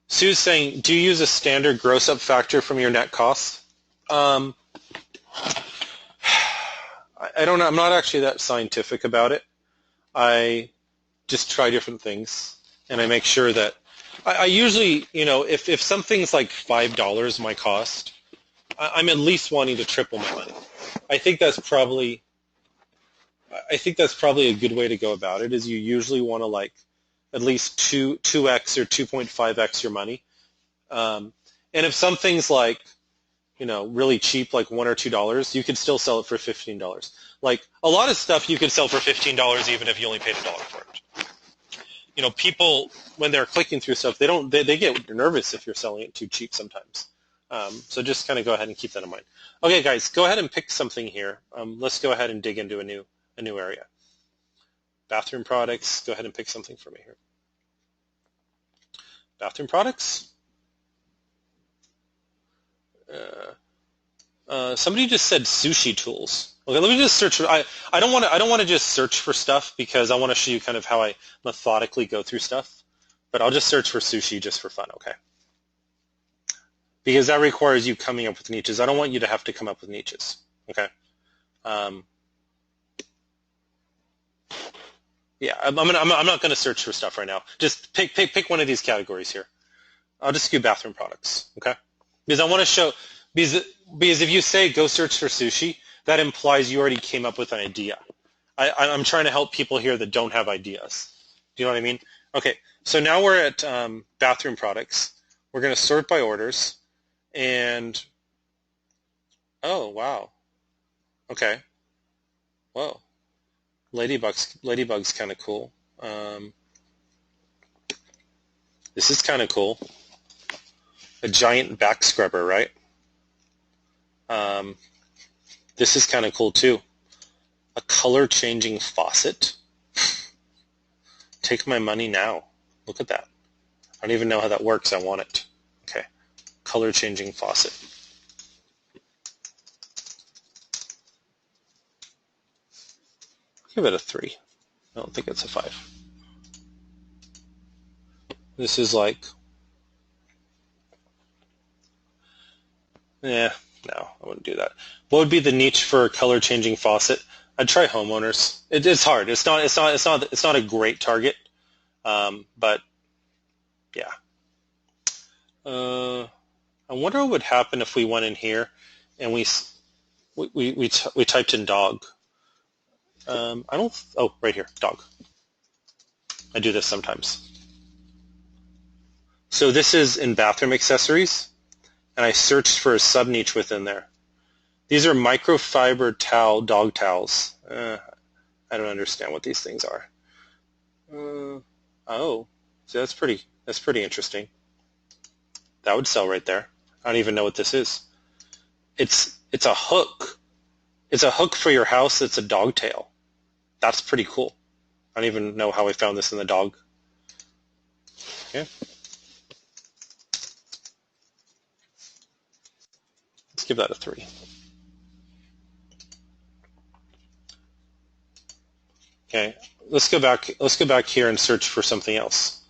Sue's saying, do you use a standard gross-up factor from your net costs? I don't know. I'm not actually that scientific about it. I just try different things, and I make sure that I usually, if something's like $5 my cost, I'm at least wanting to triple my money. I think that's probably a good way to go about it. Is you usually want to like at least 2x or 2.5x your money. And if something's like really cheap, like $1 or $2, you could still sell it for $15. Like a lot of stuff you could sell for $15 even if you only paid $1 for it. People when they're clicking through stuff, they get nervous if you're selling it too cheap sometimes. So just kind of go ahead and keep that in mind. Okay, guys, go ahead and pick something here. Let's go ahead and dig into a new area. Bathroom products. Go ahead and pick something for me here. Bathroom products. Somebody just said sushi tools. Okay, let me just search for. I don't want to just search for stuff because I want to show you kind of how I methodically go through stuff. But I'll just search for sushi just for fun, okay? Because that requires you coming up with niches. I don't want you to have to come up with niches, okay? Yeah, I'm not going to search for stuff right now. Just pick one of these categories here. I'll just do bathroom products, okay? Because I want to show because if you say go search for sushi, that implies you already came up with an idea. I'm trying to help people here that don't have ideas. Do you know what I mean? Okay, so now we're at bathroom products. We're going to sort by orders, and oh wow, okay, whoa, ladybug's kind of cool. This is kind of cool. A giant back scrubber, right? This is kind of cool too. A color-changing faucet. Take my money now. Look at that. I don't even know how that works. I want it. Okay. Color-changing faucet. Give it a 3. I don't think it's a 5. This is like... no, I wouldn't do that. What would be the niche for a color-changing faucet? I'd try homeowners. It's hard. It's not a great target, but yeah. I wonder what would happen if we went in here and we typed in dog. I don't. Oh, right here, dog. I do this sometimes. So this is in bathroom accessories, and I searched for a sub-niche within there. These are microfiber towel, dog towels. I don't understand what these things are. Oh, so that's pretty interesting. That would sell right there. I don't even know what this is. It's a hook. It's a hook for your house. It's a dog tail. That's pretty cool. I don't even know how I found this in the dog. Okay. Let's give that a 3. Okay. Let's go back here and search for something else.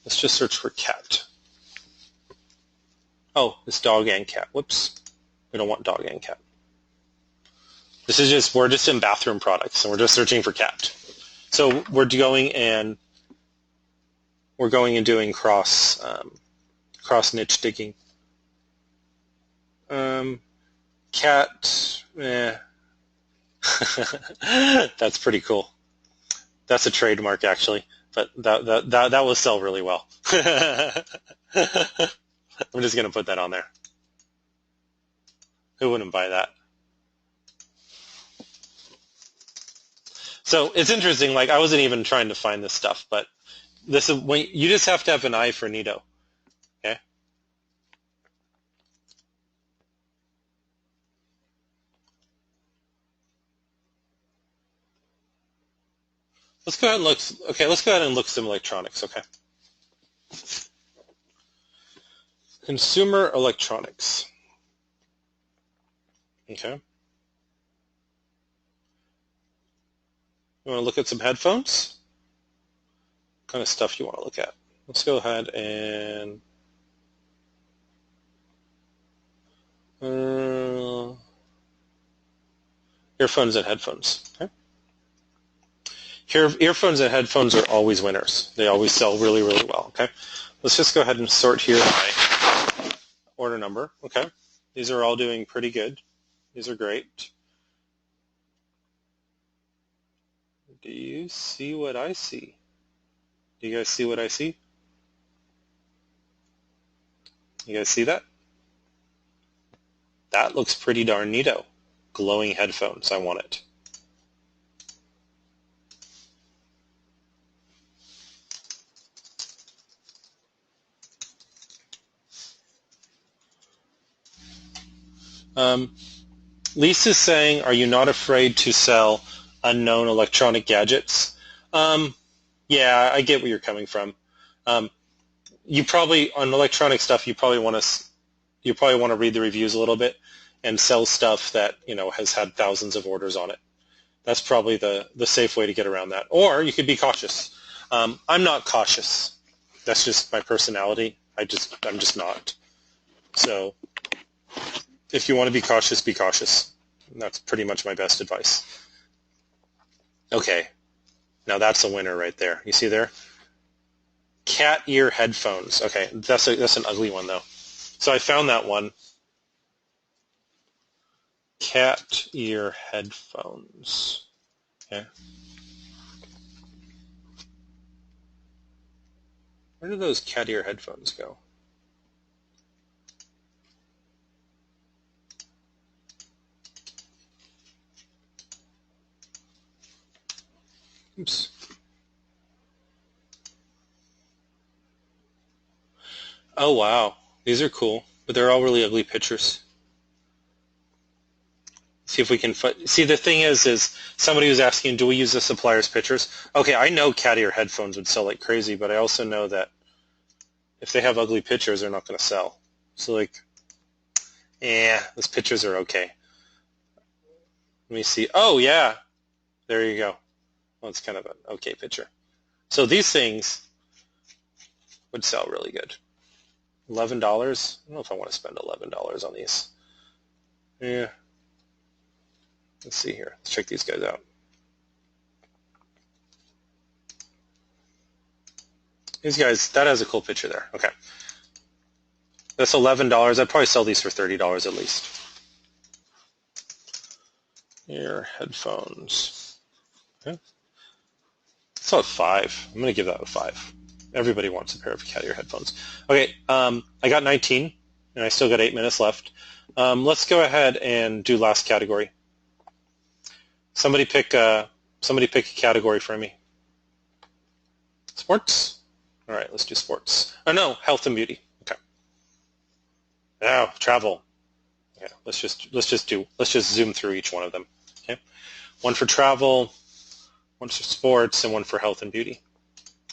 Let's just search for cat. Oh, it's dog and cat. Whoops. We don't want dog and cat. We're just in bathroom products, and we're just searching for cat. So we're going and doing cross niche digging. Cat, that's pretty cool. That's a trademark, actually, but that will sell really well. I'm just going to put that on there. Who wouldn't buy that? So it's interesting. Like, I wasn't even trying to find this stuff, but this is when you just have to have an eye for Nito. Okay. Let's go ahead and look. Okay, let's go ahead and look some electronics. Okay. Consumer electronics. Okay. You want to look at some headphones? What kind of stuff you want to look at? Let's go ahead and earphones and headphones. Okay. Earphones and headphones are always winners. They always sell really, really well. Okay. Let's just go ahead and sort here by order number. Okay. These are all doing pretty good. These are great. Do you see what I see? Do you guys see what I see? You guys see that? That looks pretty darn neato. Glowing headphones. I want it. Lisa's saying, are you not afraid to sell unknown electronic gadgets? Yeah, I get where you're coming from. You probably, on electronic stuff, you probably want to read the reviews a little bit and sell stuff that, has had thousands of orders on it. That's probably the safe way to get around that. Or you could be cautious. I'm not cautious. That's just my personality. I'm just not. So if you want to be cautious, be cautious. That's pretty much my best advice. Okay, now that's a winner right there. You see there? Cat ear headphones. Okay, that's an ugly one though. So I found that one. Cat ear headphones. Okay. Where do those cat ear headphones go? Oops. Oh, wow. These are cool, but they're all really ugly pictures. See if we can see. The thing is somebody was asking, do we use the supplier's pictures? Okay, I know cat ear headphones would sell like crazy, but I also know that if they have ugly pictures, they're not going to sell. So those pictures are okay. Let me see. Oh, yeah. There you go. Well, it's kind of an okay picture. So these things would sell really good. $11? I don't know if I want to spend $11 on these. Yeah. Let's see here. Let's check these guys out. These guys, that has a cool picture there. Okay. That's $11. I'd probably sell these for $30 at least. Ear headphones. Okay. So a 5. I'm going to give that a 5. Everybody wants a pair of cat ear headphones. Okay, I got 19, and I still got 8 minutes left. Let's go ahead and do last category. Somebody pick a category for me. Sports? All right, let's do sports. Oh no, health and beauty. Okay. Now travel. Yeah, let's just zoom through each one of them. Okay. One for travel, one for sports, and one for health and beauty.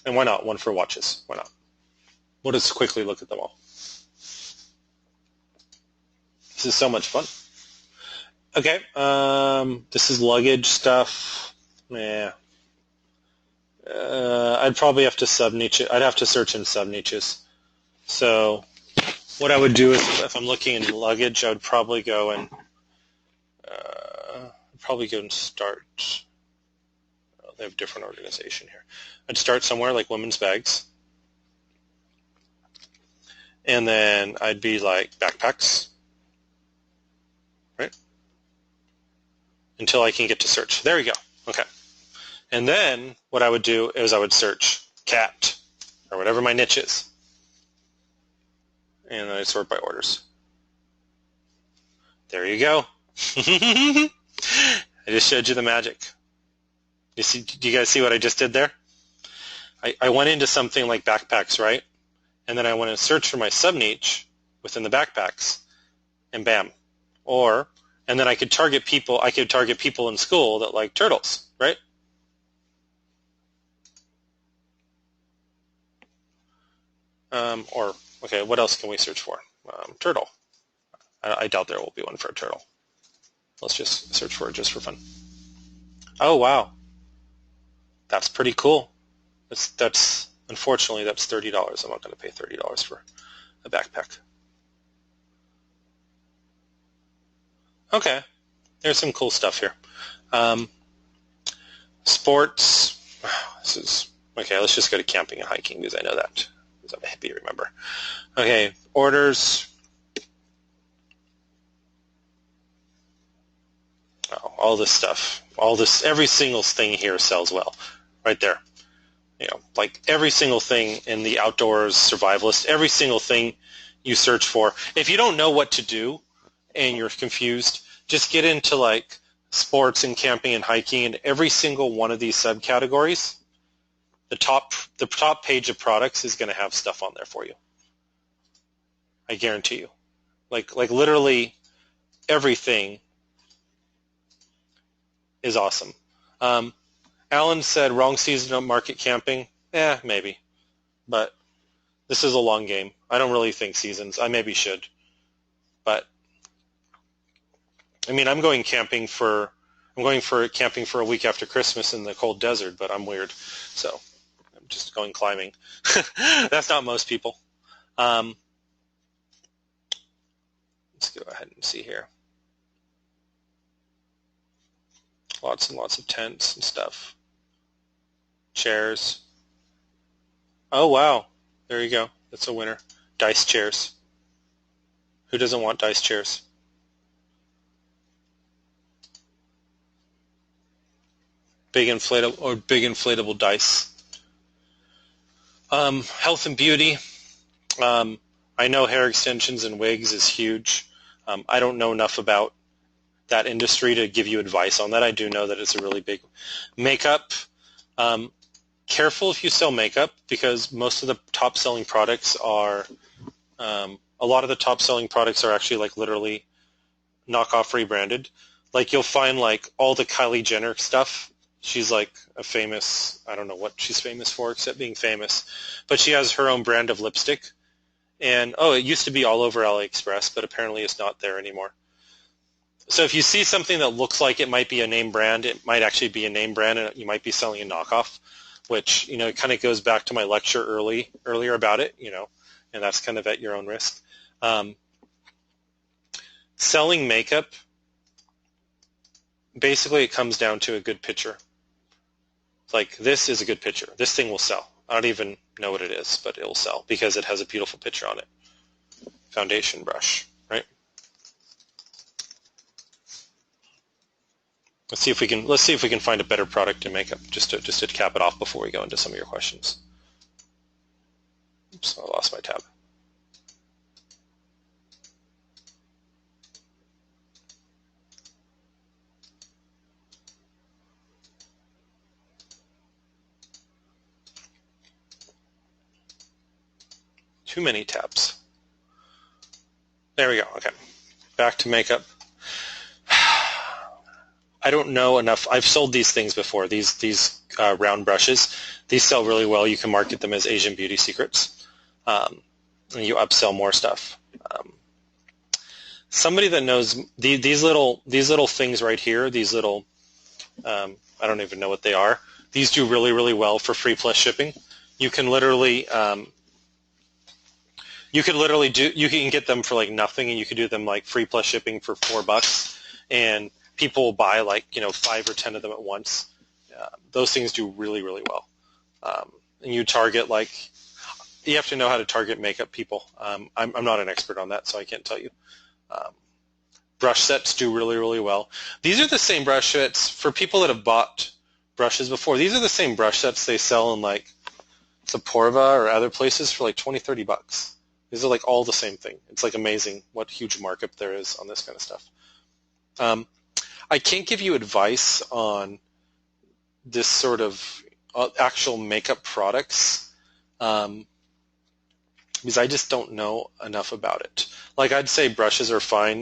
And why not? One for watches. Why not? We'll just quickly look at them all. This is so much fun. Okay, this is luggage stuff. Yeah. I'd probably have to sub-niche it. I'd have to search in sub-niches. So what I would do is, if I'm looking in luggage, I would probably go and start. Oh, they have a different organization here. I'd start somewhere like women's bags. And then I'd be like backpacks. Right? Until I can get to search. There we go. Okay. And then what I would do is I would search cat or whatever my niche is. And then I'd sort by orders. There you go. I just showed you the magic. Do you guys see what I just did there? I went into something like backpacks, right? And then I went and searched for my sub-niche within the backpacks, and bam. And then I could target people in school that like turtles, right? Okay, what else can we search for? Turtle. I doubt there will be one for a turtle. Let's just search for it just for fun. Oh, wow. That's pretty cool. Unfortunately, that's $30. I'm not going to pay $30 for a backpack. Okay, there's some cool stuff here. Sports. Okay, let's just go to camping and hiking because I know that. Because I'm a hippie, remember. Okay, orders. Oh, all this stuff. Every single thing here sells well. Right there. Like every single thing in the outdoors survivalist, every single thing you search for. If you don't know what to do and you're confused, just get into like sports and camping and hiking, and every single one of these subcategories, the top page of products is going to have stuff on there for you. I guarantee you. Like literally everything is awesome. Alan said wrong season of market camping. Maybe. But this is a long game. I don't really think seasons. I maybe should. But I mean, I'm going camping for a week after Christmas in the cold desert, but I'm weird. So I'm just going climbing. That's not most people. Let's go ahead and see here. Lots and lots of tents and stuff. Chairs. Oh, wow. There you go. That's a winner. Dice chairs. Who doesn't want dice chairs? Big inflatable dice. Health and beauty. I know hair extensions and wigs is huge. I don't know enough about that industry to give you advice on that. I do know that it's a really big. Makeup. Careful if you sell makeup, because most of the top selling products are, a lot of the top selling products are actually like literally knockoff rebranded. Like you'll find like all the Kylie Jenner stuff. She's like a famous, I don't know what she's famous for except being famous, but she has her own brand of lipstick. And it used to be all over AliExpress, but apparently it's not there anymore. So if you see something that looks like it might be a name brand, it might actually be a name brand, and you might be selling a knockoff, which, it kind of goes back to my lecture earlier about it, and that's kind of at your own risk. Selling makeup, basically it comes down to a good picture. Like, this is a good picture. This thing will sell. I don't even know what it is, but it will sell because it has a beautiful picture on it. foundation brush, right? Let's see if we can find a better product in makeup just to cap it off before we go into some of your questions. Oops, I lost my tab. Too many tabs. There we go. Okay, back to makeup. I don't know enough. I've sold these things before. These round brushes. These sell really well. You can market them as Asian beauty secrets, and you upsell more stuff. Somebody that knows these little things right here. These little I don't even know what they are. These do really, really well for free plus shipping. You can literally you can get them for like nothing, and you can do them like free plus shipping for $4, and people will buy like 5 or 10 of them at once. Those things do really, really well. And you target you have to know how to target makeup people. I'm not an expert on that, so I can't tell you. Brush sets do really, really well. These are the same brush sets for people that have bought brushes before. These are the same brush sets they sell in like Sephora or other places for like $20-$30. These are like all the same thing. It's like amazing what huge markup there is on this kind of stuff. I can't give you advice on this sort of actual makeup products because I just don't know enough about it. Like I'd say brushes are fine,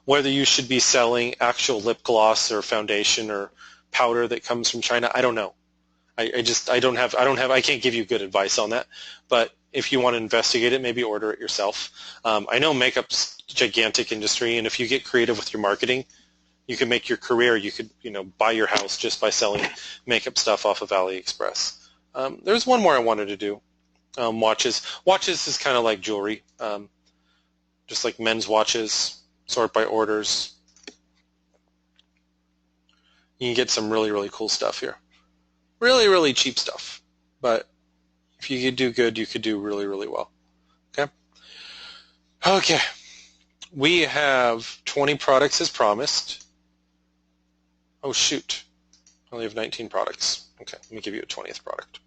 whether you should be selling actual lip gloss or foundation or powder that comes from China, I don't know. I can't give you good advice on that. But if you want to investigate it, maybe order it yourself. I know makeup's a gigantic industry, and if you get creative with your marketing, you can make your career. You could, buy your house just by selling makeup stuff off of AliExpress. There's one more I wanted to do. Watches. Watches is kind of like jewelry, just like men's watches, sort by orders. You can get some really, really cool stuff here. Really, really cheap stuff. But if you could do good, you could do really, really well. Okay? Okay. We have 20 products as promised. Oh, shoot. I only have 19 products. Okay, let me give you a 20th product.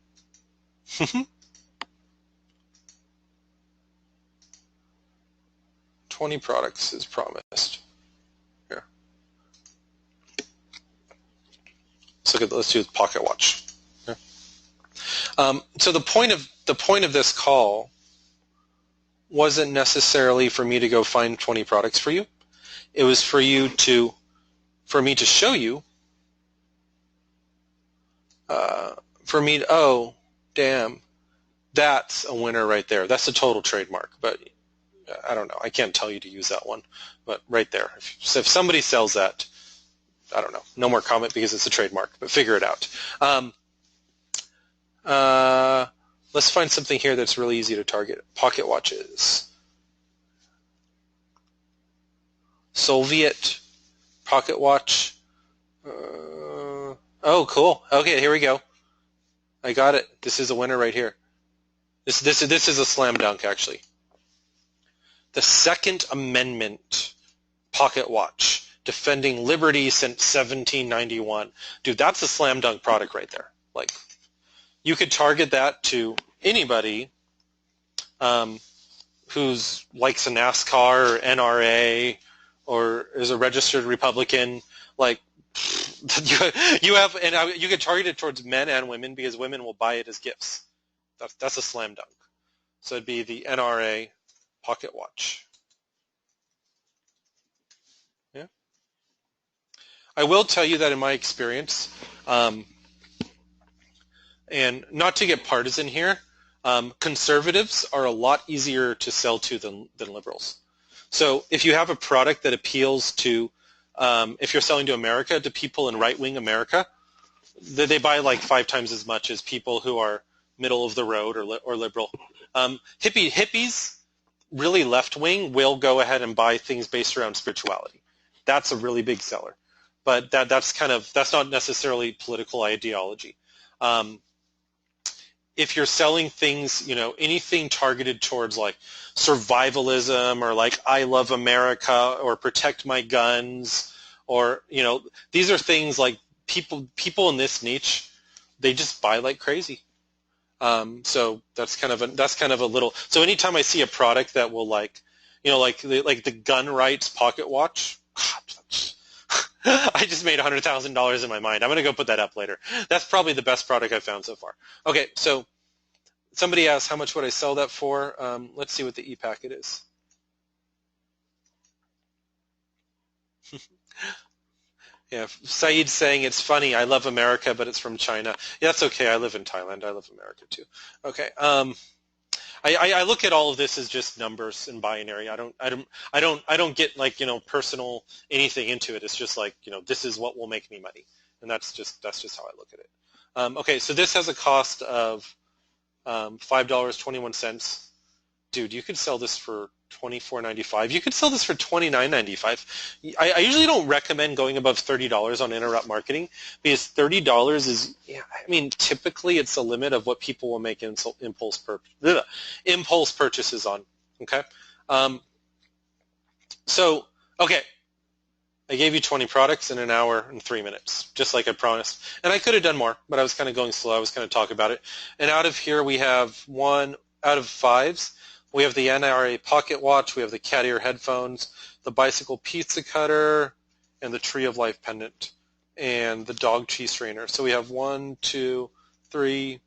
20 products as promised. Here. Let's do the pocket watch. Here. So the point of this call wasn't necessarily for me to go find 20 products for you. It was for me to show you. Oh, damn, that's a winner right there. That's a total trademark, but I don't know. I can't tell you to use that one, but right there. If somebody sells that, I don't know. No more comment because it's a trademark, but figure it out. Let's find something here that's really easy to target. Pocket watches. Soviet pocket watch. Oh, cool. Okay, here we go. I got it. This is a winner right here. This is a slam dunk, actually. The Second Amendment pocket watch, defending liberty since 1791. Dude, that's a slam dunk product right there. Like, you could target that to anybody who's likes a NASCAR or NRA or is a registered Republican. Like, you could target it towards men and women because women will buy it as gifts. That's a slam dunk. So it'd be the NRA pocket watch. Yeah. I will tell you that in my experience, and not to get partisan here, conservatives are a lot easier to sell to than liberals. So if you have a product that appeals to, if you're selling to America, to people in right-wing America, they buy like 5 times as much as people who are middle of the road or liberal. Hippies, really left-wing, will go ahead and buy things based around spirituality. That's a really big seller. But that's not necessarily political ideology. if you're selling things, anything targeted towards like survivalism or like I love America or protect my guns or, these are things like people in this niche, they just buy like crazy. So that's kind of a little, so anytime I see a product that will like the gun rights pocket watch, I just made $100,000 in my mind. I'm going to go put that up later. That's probably the best product I've found so far. Okay, so somebody asked how much would I sell that for. Let's see what the e-packet is. Yeah, Saeed's saying it's funny. I love America, but it's from China. Yeah, that's okay. I live in Thailand. I love America too. Okay. I look at all of this as just numbers and binary. I don't get like personal anything into it. It's just like this is what will make me money, and that's just how I look at it. Okay, so this has a cost of $5.21. Dude, you could sell this for $24.95. You could sell this for $29.95. I usually don't recommend going above $30 on interrupt marketing because $30 is, typically it's the limit of what people will make impulse purchases on. Okay, okay, I gave you 20 products in an hour and 3 minutes, just like I promised. And I could have done more, but I was kind of going slow. I was going to talk about it. And out of here we have 1 out of 5s. We have the NRA pocket watch, we have the cat ear headphones, the bicycle pizza cutter, and the tree of life pendant, and the dog cheese strainer. So we have 1, 2, 3,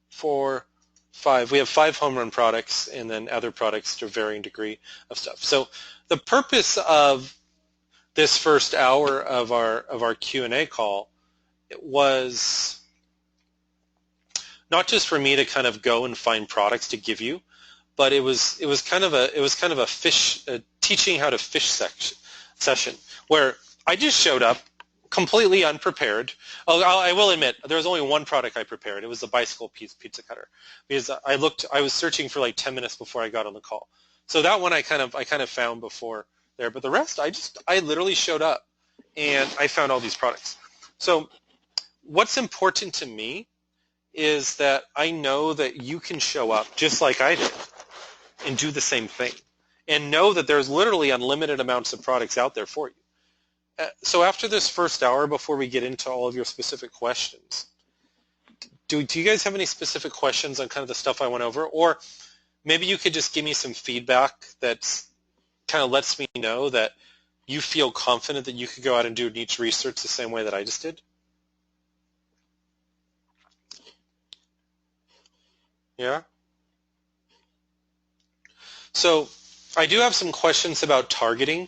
4, 5. We have 5 home run products and then other products to varying degree of stuff. So the purpose of this first hour of our Q&A call was not just for me to kind of go and find products to give you, but it was kind of a teaching how to fish session where I just showed up completely unprepared. I will admit there was only one product I prepared. It was the bicycle pizza cutter because I was searching for like 10 minutes before I got on the call. So that one I kind of found before there, but the rest I literally showed up and I found all these products. So what's important to me is that I know that you can show up just like I did and do the same thing and know that there's literally unlimited amounts of products out there for you. So after this first hour, before we get into all of your specific questions, do you guys have any specific questions on kind of the stuff I went over? Or maybe you could just give me some feedback that kind of lets me know that you feel confident that you could go out and do niche research the same way that I just did? Yeah? So I do have some questions about targeting.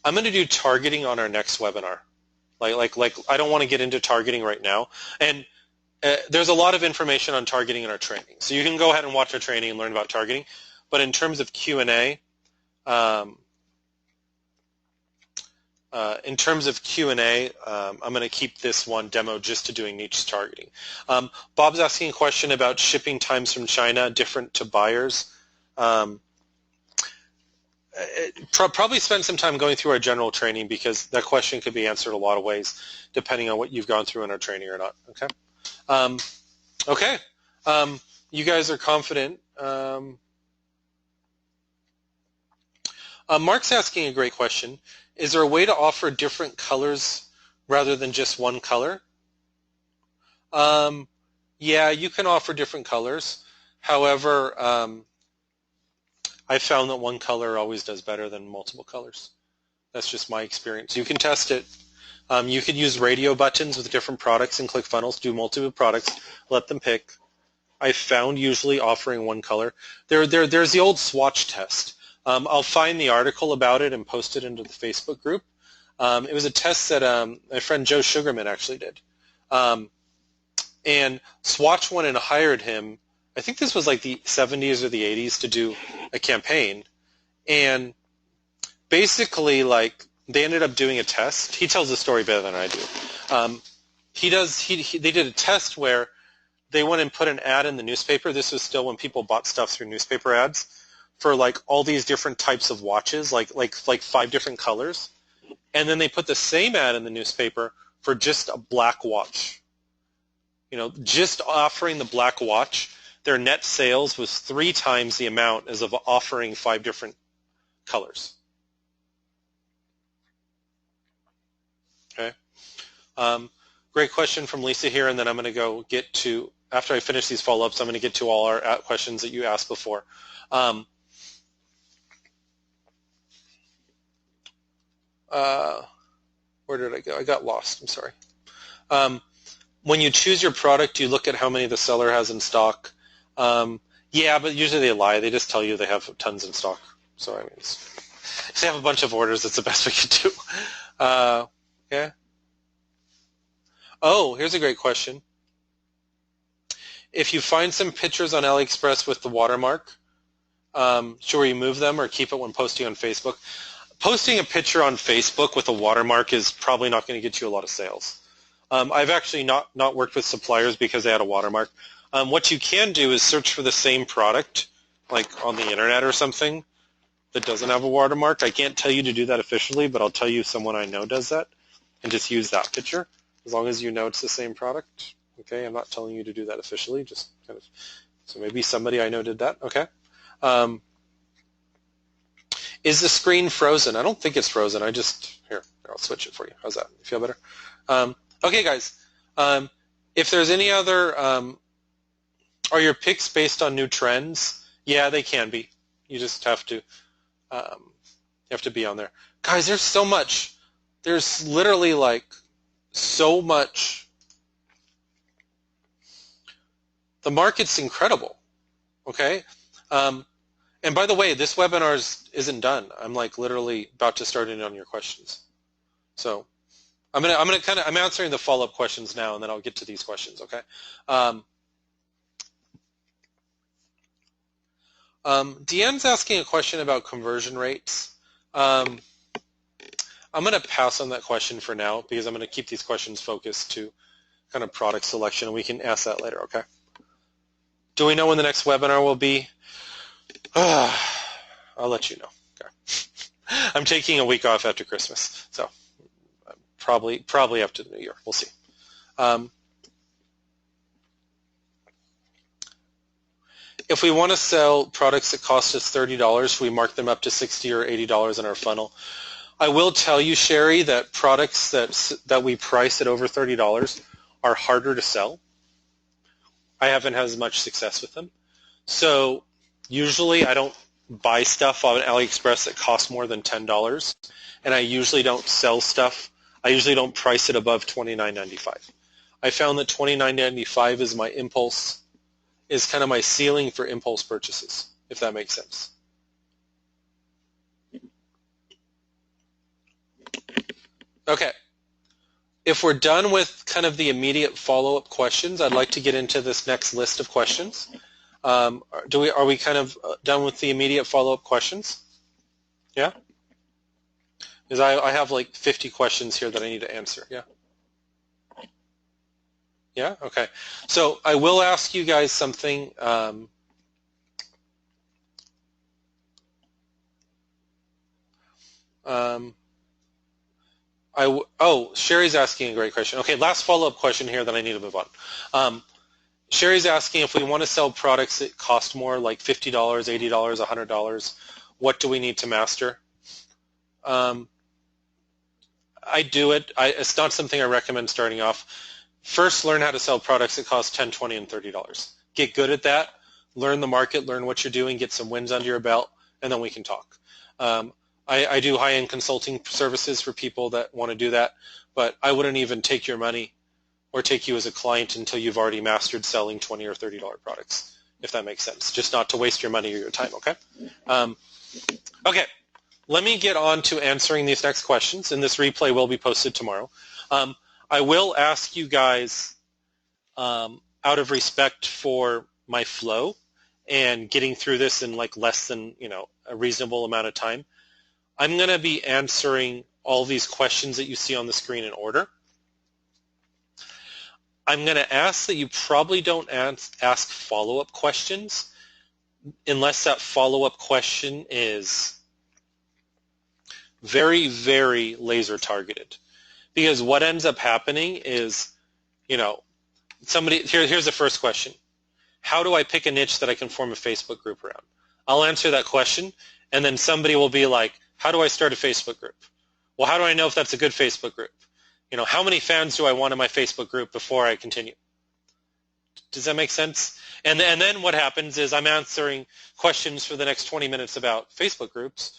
I'm going to do targeting on our next webinar. Like I don't want to get into targeting right now. And there's a lot of information on targeting in our training. So you can go ahead and watch our training and learn about targeting. But in terms of Q&A, I'm going to keep this one demo just to doing niche targeting. Bob's asking a question about shipping times from China different to buyers. Probably spend some time going through our general training because that question could be answered a lot of ways depending on what you've gone through in our training or not. Okay. You guys are confident. Mark's asking a great question. Is there a way to offer different colors rather than just one color? Yeah, you can offer different colors. However, I found that one color always does better than multiple colors. That's just my experience. You can test it. You could use radio buttons with different products and ClickFunnels, do multiple products, let them pick. I found usually offering one color. There's the old swatch test. I'll find the article about it and post it into the Facebook group. It was a test that my friend Joe Sugarman actually did. And Swatch went and hired him, I think this was like the 70s or the 80s, to do a campaign. And basically, like, they ended up doing a test. He tells the story better than I do. They did a test where they went and put an ad in the newspaper. This was still when people bought stuff through newspaper ads for like all these different types of watches, like 5 different colors. And then they put the same ad in the newspaper for just a black watch. just offering the black watch, their net sales was 3 times the amount as of offering 5 different colors. Okay. Great question from Lisa here, and then I'm going to go get to, after I finish these follow-ups, I'm going to get to all our questions that you asked before. Where did I go? I got lost. I'm sorry. When you choose your product, you look at how many the seller has in stock. Yeah, but usually they lie. They just tell you they have tons in stock. So I mean, if they have a bunch of orders, that's the best we could do. Yeah. Oh, here's a great question. If you find some pictures on AliExpress with the watermark, should we remove them or keep it when posting on Facebook? Posting a picture on Facebook with a watermark is probably not going to get you a lot of sales. I've actually not worked with suppliers because they had a watermark. What you can do is search for the same product, like on the internet or something, that doesn't have a watermark. I can't tell you to do that officially, but I'll tell you someone I know does that, and just use that picture, as long as you know it's the same product. Okay, I'm not telling you to do that officially, just kind of, so maybe somebody I know did that. Okay. Is the screen frozen? I don't think it's frozen. Here, I'll switch it for you. How's that? You feel better? Okay, guys. If there's any other, are your picks based on new trends? Yeah, they can be. You just have to be on there. Guys, there's so much. There's literally like so much. The market's incredible. Okay. And by the way, this webinar isn't done. I'm like literally about to start in on your questions. So I'm answering the follow-up questions now, and then I'll get to these questions. Okay. Deanne's asking a question about conversion rates. I'm going to pass on that question for now because I'm going to keep these questions focused to kind of product selection, and we can ask that later. Okay. Do we know when the next webinar will be? I'll let you know. Okay. I'm taking a week off after Christmas, so probably after the New Year. We'll see. If we want to sell products that cost us $30, should we mark them up to $60 or $80 in our funnel? I will tell you, Sherry, that products that we price at over $30 are harder to sell. I haven't had as much success with them. So usually I don't buy stuff on AliExpress that costs more than $10, and I usually don't sell stuff. I usually don't price it above $29.95. I found that $29.95 is my impulse, is kind of my ceiling for impulse purchases, if that makes sense. Okay. If we're done with kind of the immediate follow-up questions, I'd like to get into this next list of questions. Are we kind of done with the immediate follow-up questions? Yeah? Because I have like 50 questions here that I need to answer. Yeah? Yeah? Okay. So I will ask you guys something. Sherry's asking a great question. Okay, last follow-up question here, then I need to move on. Sherry's asking if we want to sell products that cost more, like $50, $80, $100, what do we need to master? I do it. It's not something I recommend starting off. First, learn how to sell products that cost $10, $20, and $30. Get good at that. Learn the market. Learn what you're doing. Get some wins under your belt, and then we can talk. I do high-end consulting services for people that want to do that, but I wouldn't even take your money or take you as a client until you've already mastered selling $20 or $30 products, if that makes sense, just not to waste your money or your time, okay? Okay, let me get on to answering these next questions, and this replay will be posted tomorrow. I will ask you guys, out of respect for my flow and getting through this in like less than a reasonable amount of time, I'm going to be answering all these questions that you see on the screen in order. I'm going to ask that you probably don't ask follow-up questions unless that follow-up question is very, very laser targeted. Because what ends up happening is, Here's the first question. How do I pick a niche that I can form a Facebook group around? I'll answer that question, and then somebody will be like, how do I start a Facebook group? Well, how do I know if that's a good Facebook group? How many fans do I want in my Facebook group before I continue? Does that make sense? And then what happens is I'm answering questions for the next 20 minutes about Facebook groups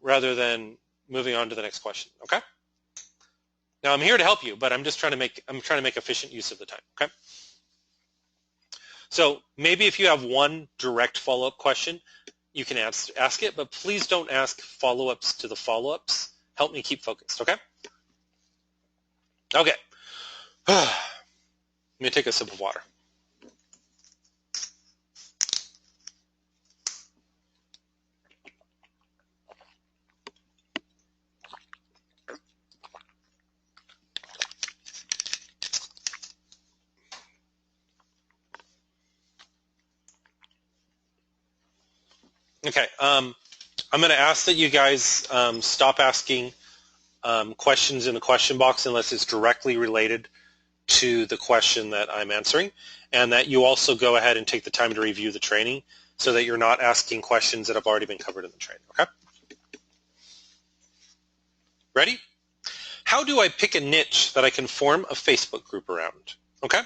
rather than moving on to the next question, okay? Now I'm here to help you, but I'm trying to make efficient use of the time, okay? So maybe if you have one direct follow-up question, you can ask it, but please don't ask follow-ups to the follow-ups. Help me keep focused, okay? Okay. Let me take a sip of water. Okay, I'm going to ask that you guys stop asking questions in the question box unless it's directly related to the question that I'm answering, and that you also go ahead and take the time to review the training so that you're not asking questions that have already been covered in the training, okay? Ready? How do I pick a niche that I can form a Facebook group around? Okay?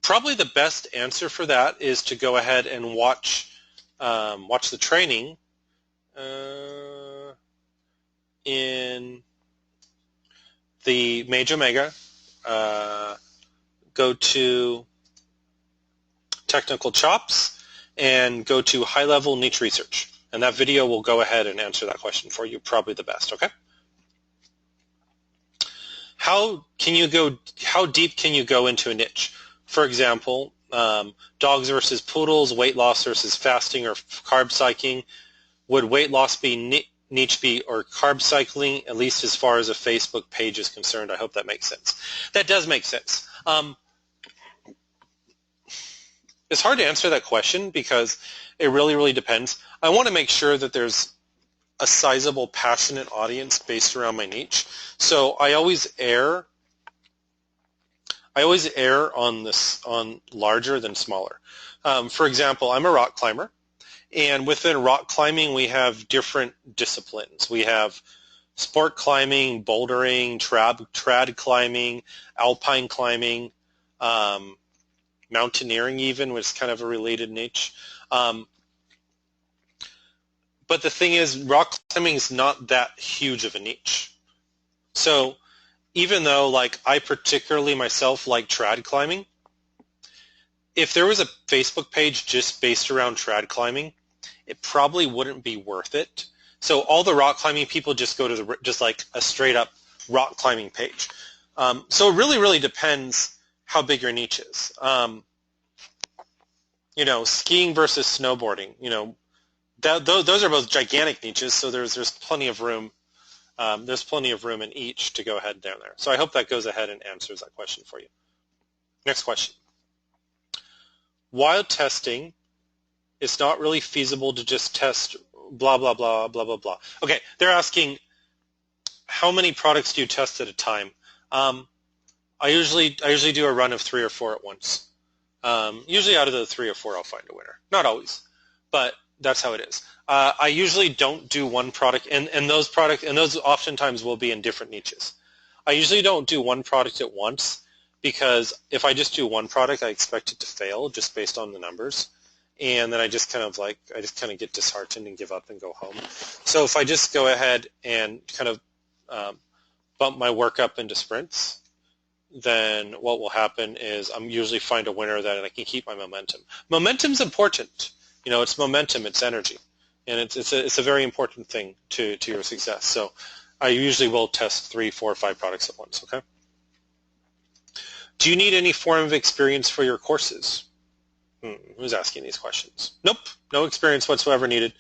Probably the best answer for that is to go ahead and watch the training in the Mage Omega. Go to Technical Chops and go to High Level Niche Research. And that video will go ahead and answer that question for you, probably the best, okay? How deep can you go into a niche? For example, dogs versus poodles, weight loss versus fasting or carb cycling. Would weight loss be niche be or carb cycling, at least as far as a Facebook page is concerned? I hope that makes sense. That does make sense. It's hard to answer that question because it really, really depends. I want to make sure that there's a sizable, passionate audience based around my niche. So I always err on larger than smaller. For example, I'm a rock climber, and within rock climbing we have different disciplines. We have sport climbing, bouldering, trad climbing, alpine climbing, mountaineering even, which is kind of a related niche. But the thing is, rock climbing is not that huge of a niche. So even though I particularly myself like trad climbing, if there was a Facebook page just based around trad climbing, it probably wouldn't be worth it. So all the rock climbing people just go to just like a straight up rock climbing page. So it really, really depends how big your niche is. Skiing versus snowboarding, those are both gigantic niches, so there's plenty of room. There's plenty of room in each to go ahead down there. So I hope that goes ahead and answers that question for you. Next question. While testing, it's not really feasible to just test blah, blah, blah, blah, blah, blah. Okay, they're asking how many products do you test at a time? I usually do a run of 3 or 4 at once. Usually out of the 3 or 4 I'll find a winner. Not always, but that's how it is. I usually don't do one product, and those oftentimes will be in different niches. I usually don't do one product at once because if I just do one product, I expect it to fail just based on the numbers, and then I just kind of get disheartened and give up and go home. So if I just go ahead and kind of bump my work up into sprints, then what will happen is I'm usually find a winner that I can keep my momentum. Momentum's important. It's momentum, it's energy, and it's a very important thing to your success. So I usually will test 3, 4, 5 products at once, okay? Do you need any form of experience for your courses? Who's asking these questions? Nope, no experience whatsoever needed.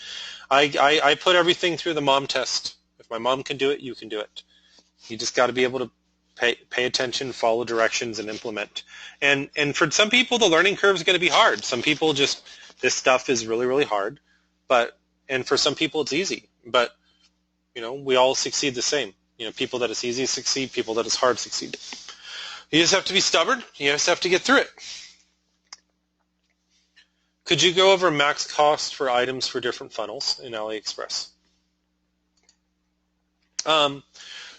I put everything through the mom test. If my mom can do it, you can do it. You just got to be able to pay attention, follow directions, and implement. And for some people, the learning curve is going to be hard. Some people just, this stuff is really, really hard. And for some people, it's easy. But, we all succeed the same. People that it's easy succeed, people that it's hard succeed. You just have to be stubborn. You just have to get through it. Could you go over max cost for items for different funnels in AliExpress?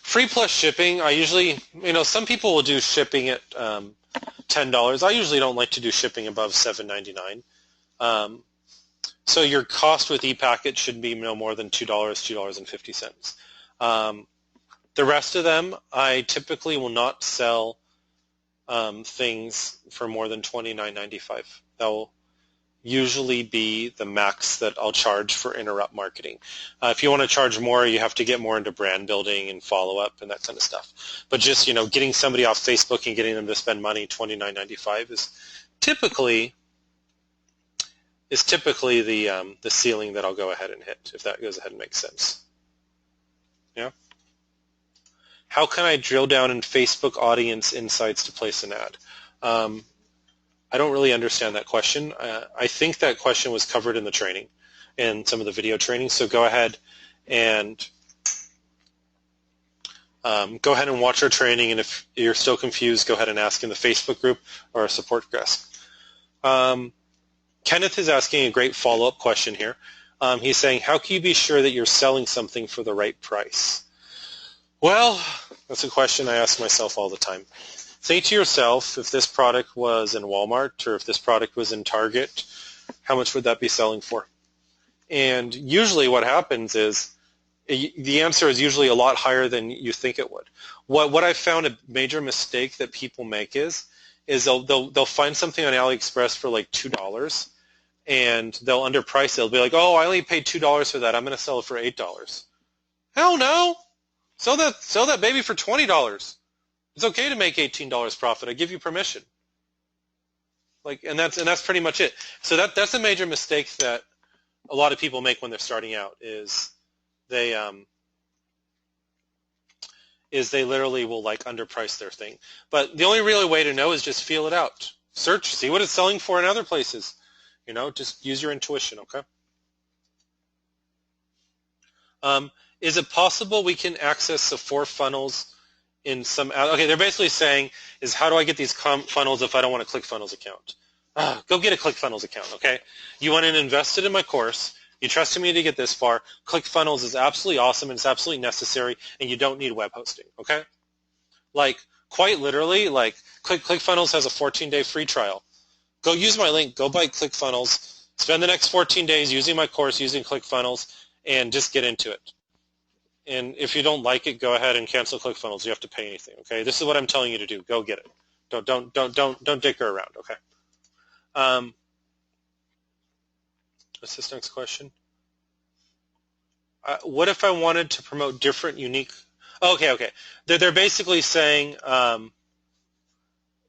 Free plus shipping, I usually, some people will do shipping at $10. I usually don't like to do shipping above $7.99. So your cost with ePacket should be no more than $2, $2.50. The rest of them, I typically will not sell things for more than $29.95. That will usually be the max that I'll charge for interrupt marketing. If you want to charge more, you have to get more into brand building and follow-up and that kind of stuff. But just, getting somebody off Facebook and getting them to spend money, $29.95 is typically the ceiling that I'll go ahead and hit, if that goes ahead and makes sense. Yeah. How can I drill down in Facebook audience insights to place an ad? I don't really understand that question. I think that question was covered in the training, in some of the video training. So go ahead and watch our training. And if you're still confused, go ahead and ask in the Facebook group or our support desk. Kenneth is asking a great follow-up question here. He's saying, how can you be sure that you're selling something for the right price? Well, that's a question I ask myself all the time. Think to yourself, if this product was in Walmart or if this product was in Target, how much would that be selling for? And usually what happens is the answer is usually a lot higher than you think it would. What I've found a major mistake that people make is they'll find something on AliExpress for like $2 and they'll underprice it. They'll be like, oh, I only paid $2 for that. I'm going to sell it for $8. Hell no! Sell that baby for $20. It's okay to make $18 profit. I give you permission. And that's pretty much it. So that's a major mistake that a lot of people make when they're starting out is they literally will underprice their thing. But the only real way to know is just feel it out. Search, see what it's selling for in other places. Just use your intuition, okay? Is it possible we can access the 4 funnels in some, okay, they're basically saying is how do I get these funnels if I don't want a ClickFunnels account? Go get a ClickFunnels account, okay? You want to invest it in my course. You trusted me to get this far. ClickFunnels is absolutely awesome and it's absolutely necessary and you don't need web hosting, okay? Quite literally, ClickFunnels has a 14-day free trial. Go use my link. Go buy ClickFunnels. Spend the next 14 days using my course, using ClickFunnels, and just get into it. And if you don't like it, go ahead and cancel ClickFunnels. You have to pay anything. Okay, this is what I'm telling you to do. Go get it. Don't dicker around. Okay. What's this next question? What if I wanted to promote different, unique? Okay. They're basically saying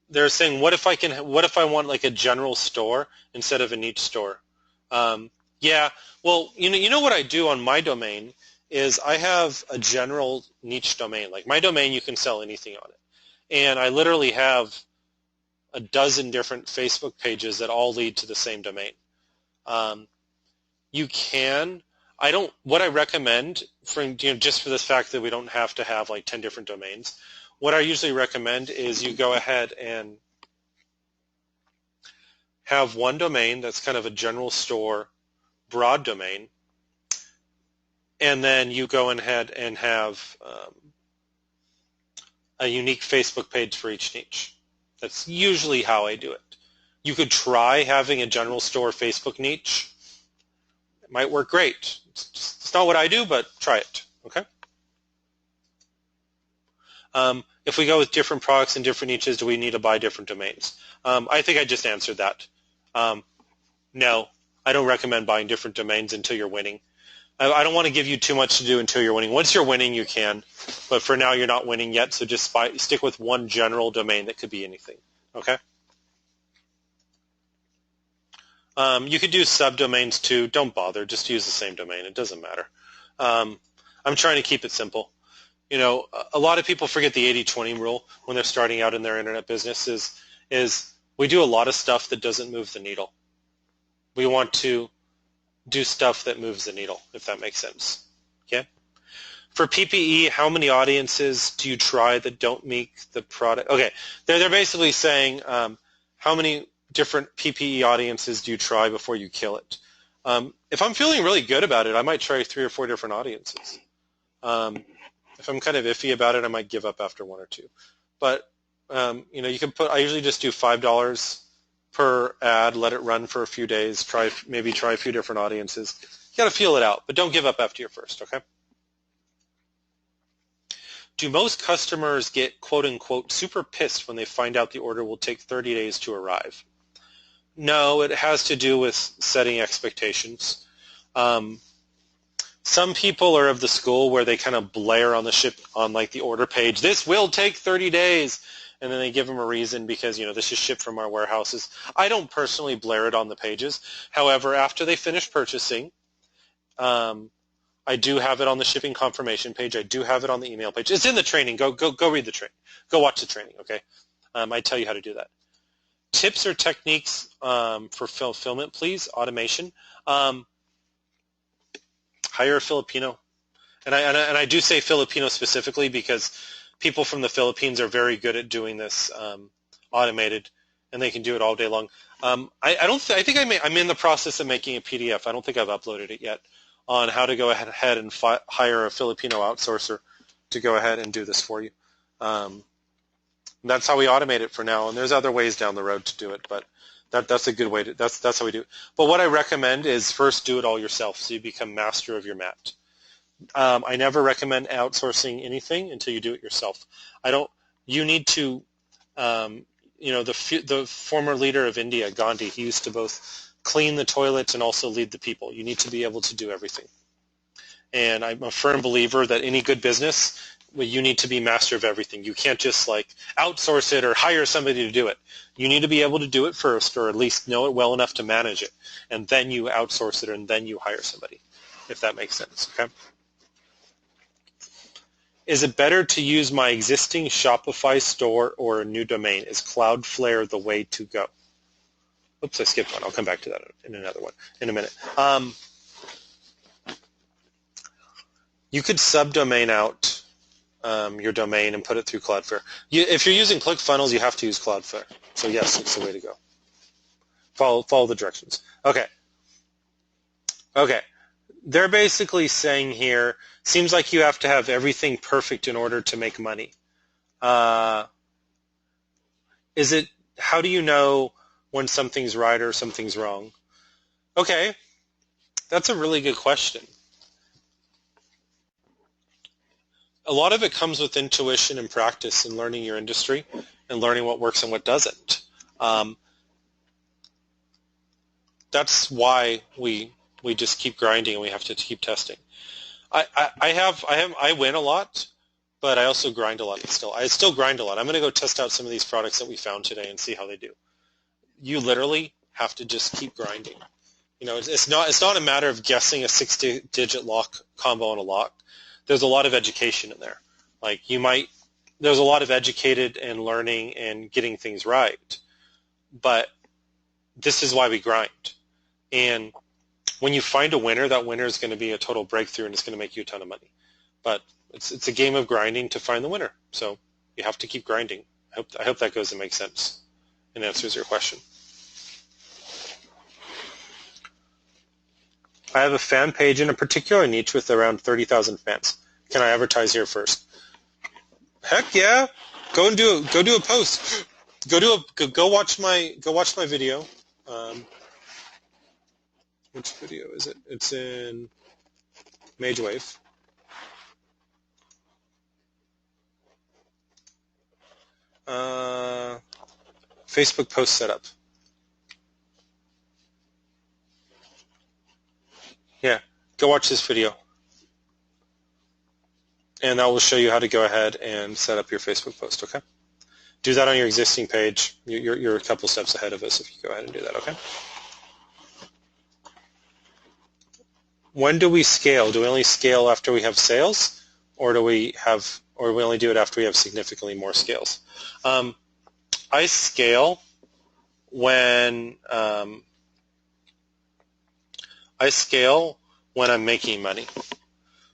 what if I want like a general store instead of a niche store? Yeah. Well, you know what I do on my domain is I have a general niche domain. Like my domain, you can sell anything on it. And I literally have a dozen different Facebook pages that all lead to the same domain. You can, what I recommend, just for the fact that we don't have to have like 10 different domains, what I usually recommend is you go ahead and have one domain that's kind of a general store, broad domain, and then you go ahead and have a unique Facebook page for each niche. That's usually how I do it. You could try having a general store Facebook niche. It might work great. It's not what I do, but try it, okay? If we go with different products and different niches, do we need to buy different domains? I think I just answered that. No, I don't recommend buying different domains until you're winning. I don't want to give you too much to do until you're winning. Once you're winning, you can. But for now, you're not winning yet, so just stick with one general domain that could be anything, okay? You could do subdomains too. Don't bother. Just use the same domain. It doesn't matter. I'm trying to keep it simple. A lot of people forget the 80-20 rule when they're starting out in their internet business is we do a lot of stuff that doesn't move the needle. We want to do stuff that moves the needle, if that makes sense. Okay? For PPE, how many audiences do you try that don't make the product? Okay, they're basically saying how many different PPE audiences do you try before you kill it? If I'm feeling really good about it, I might try 3 or 4 different audiences. If I'm kind of iffy about it, I might give up after 1 or 2. But you can put. I usually just do $5 per ad, let it run for a few days, maybe try a few different audiences. You got to feel it out, but don't give up after your first. Okay. Do most customers get quote-unquote super pissed when they find out the order will take 30 days to arrive? No, it has to do with setting expectations. Some people are of the school where they kind of blare on like the order page, this will take 30 days, and then they give them a reason because, this is shipped from our warehouses. I don't personally blare it on the pages. However, after they finish purchasing, I do have it on the shipping confirmation page. I do have it on the email page. It's in the training. Go read the training. Go watch the training, okay? I tell you how to do that. Tips or techniques for fulfillment, please, automation. Hire a Filipino. And I do say Filipino specifically because people from the Philippines are very good at doing this automated, and they can do it all day long. I think I'm in the process of making a PDF. I don't think I've uploaded it yet on how to go ahead and hire a Filipino outsourcer to go ahead and do this for you. That's how we automate it for now, and there's other ways down the road to do it, but that's a good way to. That's how we do it. But what I recommend is first do it all yourself, so you become master of your mat. I never recommend outsourcing anything until you do it yourself. You need to. The former leader of India, Gandhi, he used to both clean the toilets and also lead the people. You need to be able to do everything. And I'm a firm believer that any good business, you need to be master of everything. You can't just outsource it or hire somebody to do it. You need to be able to do it first, or at least know it well enough to manage it. And then you outsource it, and then you hire somebody, if that makes sense. Okay. Is it better to use my existing Shopify store or a new domain? Is Cloudflare the way to go? Oops, I skipped one. I'll come back to that in another one in a minute. You could subdomain out your domain and put it through Cloudflare. If you're using ClickFunnels, you have to use Cloudflare. So yes, it's the way to go. Follow the directions. Okay. They're basically saying here, seems like you have to have everything perfect in order to make money. How do you know when something's right or something's wrong? Okay, that's a really good question. A lot of it comes with intuition and practice and learning your industry and learning what works and what doesn't. That's why we just keep grinding and we have to keep testing. I win a lot, but I also grind a lot still. I still grind a lot. I'm going to go test out some of these products that we found today and see how they do. You literally have to just keep grinding. It's not a matter of guessing a 6-digit lock combo on a lock. There's a lot of education in there. There's a lot of educated and learning and getting things right. But this is why we grind. And when you find a winner, that winner is going to be a total breakthrough and it's going to make you a ton of money. But it's a game of grinding to find the winner. So you have to keep grinding. I hope that goes and makes sense and answers your question. I have a fan page in a particular niche with around 30,000 fans. Can I advertise here first? Heck yeah! Go do a post. Go watch my video. Which video is it? It's in MageWave. Facebook post setup. Yeah, go watch this video. And that will show you how to go ahead and set up your Facebook post, okay? Do that on your existing page. You're a couple steps ahead of us if you go ahead and do that, okay? When do we scale? Do we only scale after we have sales, or do we only do it after we have significantly more scales? I scale when I'm making money.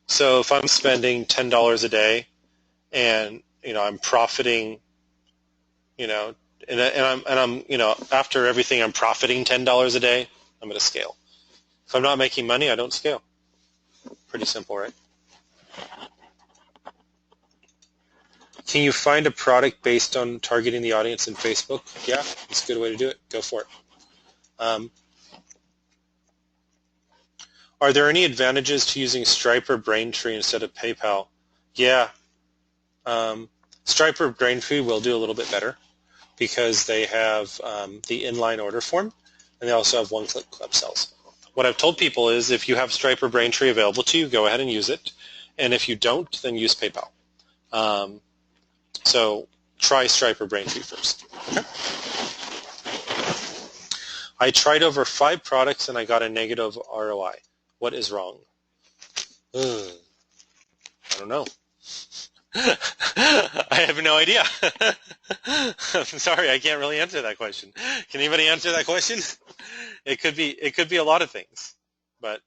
So if I'm spending $10 a day and I'm profiting, and I'm after everything I'm profiting $10 a day, I'm going to scale. If I'm not making money, I don't scale. Pretty simple, right? Can you find a product based on targeting the audience in Facebook? Yeah, it's a good way to do it. Go for it. Are there any advantages to using Stripe or Braintree instead of PayPal? Yeah. Stripe or Braintree will do a little bit better because they have the inline order form, and they also have one-click upsells. What I've told people is if you have Stripe or Braintree available to you, go ahead and use it. And if you don't, then use PayPal. So try Stripe or Braintree first. Okay? I tried over 5 products and I got a negative ROI. What is wrong? I don't know. I have no idea. I'm sorry, I can't really answer that question. Can anybody answer that question? It could be a lot of things, but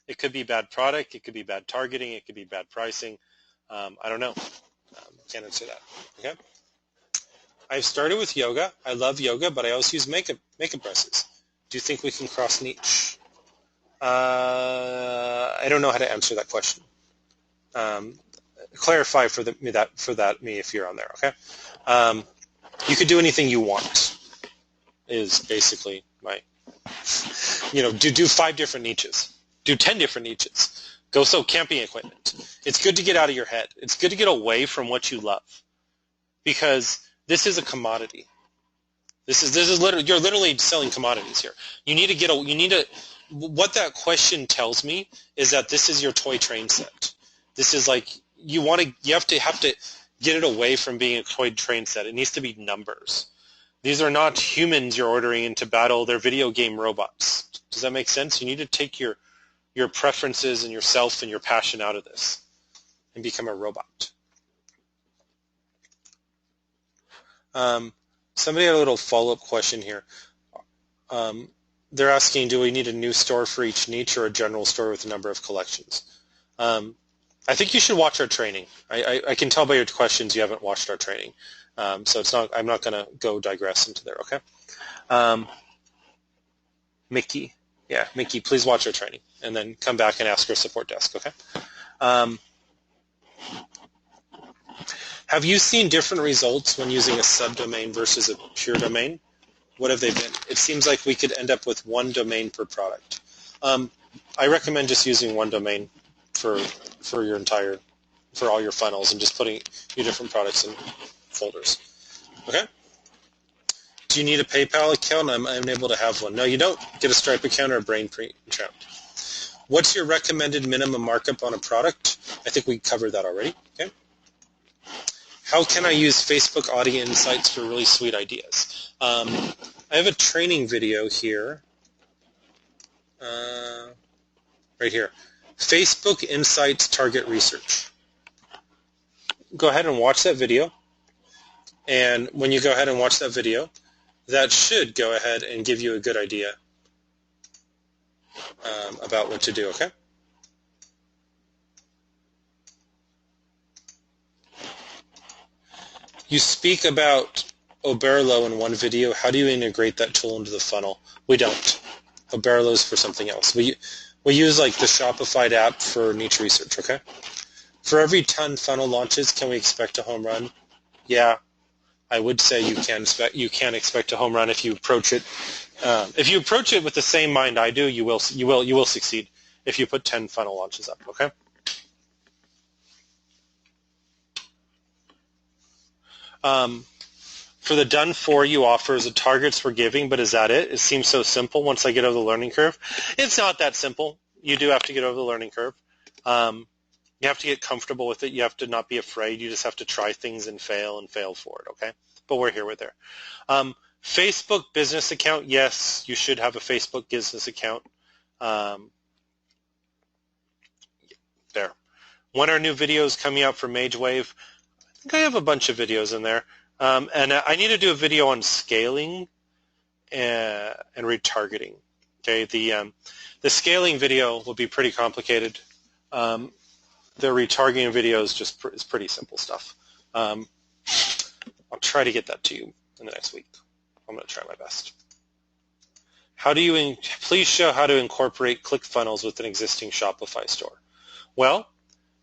it could be bad product, it could be bad targeting, it could be bad pricing. I don't know. Can't answer that. Okay. I've started with yoga. I love yoga, but I also use makeup brushes. Do you think we can cross niche? I don't know how to answer that question. Clarify for me if you're on there. Okay. You could do anything you want. Is basically my. Do 5 different niches. Do 10 different niches. Go sell camping equipment. It's good to get out of your head. It's good to get away from what you love, because this is a commodity. This is literally, you're literally selling commodities here. What that question tells me is that this is your toy train set. This is like you have to get it away from being a toy train set. It needs to be numbers. These are not humans you're ordering into battle. They're video game robots. Does that make sense? You need to take your preferences and yourself and your passion out of this and become a robot. Somebody had a little follow-up question here. They're asking, do we need a new store for each niche or a general store with a number of collections? I think you should watch our training. I can tell by your questions you haven't watched our training. So I'm not going to go digress into there, okay? Mickey. Yeah, Mickey, please watch our training and then come back and ask our support desk, okay? Have you seen different results when using a subdomain versus a pure domain? What have they been? It seems like we could end up with one domain per product. I recommend just using one domain for all your funnels and just putting your different products in folders. Okay? Do you need a PayPal account? I'm unable to have one. No, you don't. Get a Stripe account or a Braintree account. What's your recommended minimum markup on a product? I think we covered that already. Okay. How can I use Facebook Audience Insights for really sweet ideas? I have a training video here. Right here. Facebook Insights Target Research. Go ahead and watch that video. And when you go ahead and watch that video, that should go ahead and give you a good idea about what to do, okay? You speak about Oberlo in one video. How do you integrate that tool into the funnel? We don't. Oberlo is for something else. We use like the Shopify app for niche research, okay? For every 10 funnel launches, can we expect a home run? Yeah. I would say you can expect a home run if you approach it. If you approach it with the same mind I do, you will succeed if you put 10 funnel launches up. Okay. For the done for you offers, the targets we're giving, but is that it? It seems so simple once I get over the learning curve. It's not that simple. You do have to get over the learning curve. You have to get comfortable with it. You have to not be afraid. You just have to try things and fail for it, okay? But we're here, we're there. Facebook business account, yes, you should have a Facebook business account. There. When are new videos coming out for MageWave? I think I have a bunch of videos in there. And I need to do a video on scaling and retargeting. Okay, the scaling video will be pretty complicated. The retargeting video is is pretty simple stuff. I'll try to get that to you in the next week. I'm going to try my best. Please show how to incorporate ClickFunnels with an existing Shopify store. Well,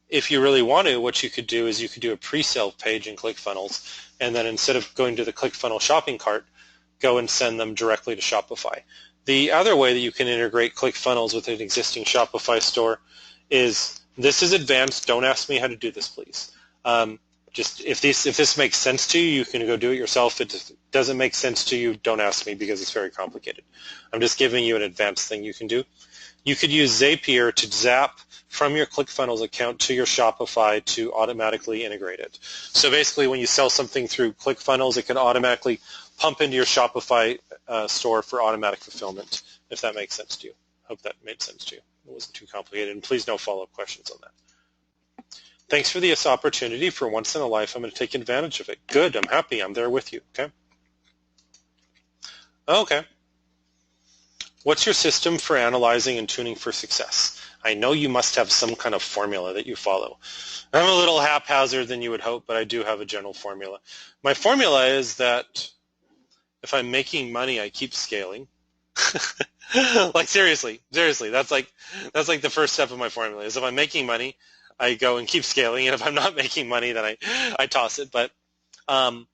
if you really want to, what you could do is you could do a pre-sale page in ClickFunnels, and then instead of going to the ClickFunnels shopping cart, go and send them directly to Shopify. The other way that you can integrate ClickFunnels with an existing Shopify store is, this is advanced. Don't ask me how to do this, please. Just if this makes sense to you, you can go do it yourself. If it doesn't make sense to you, don't ask me because it's very complicated. I'm just giving you an advanced thing you can do. You could use Zapier to zap from your ClickFunnels account to your Shopify to automatically integrate it. So basically, when you sell something through ClickFunnels, it can automatically pump into your Shopify store for automatic fulfillment, if that makes sense to you. Hope that made sense to you. It wasn't too complicated, and please no follow-up questions on that. Thanks for this opportunity. For once in a life, I'm going to take advantage of it. Good. I'm happy. I'm there with you. Okay. Okay. What's your system for analyzing and tuning for success? I know you must have some kind of formula that you follow. I'm a little haphazard than you would hope, but I do have a general formula. My formula is that if I'm making money, I keep scaling. Like seriously, that's like the first step of my formula. Is if I'm making money, I go and keep scaling, and if I'm not making money, then I toss it. But a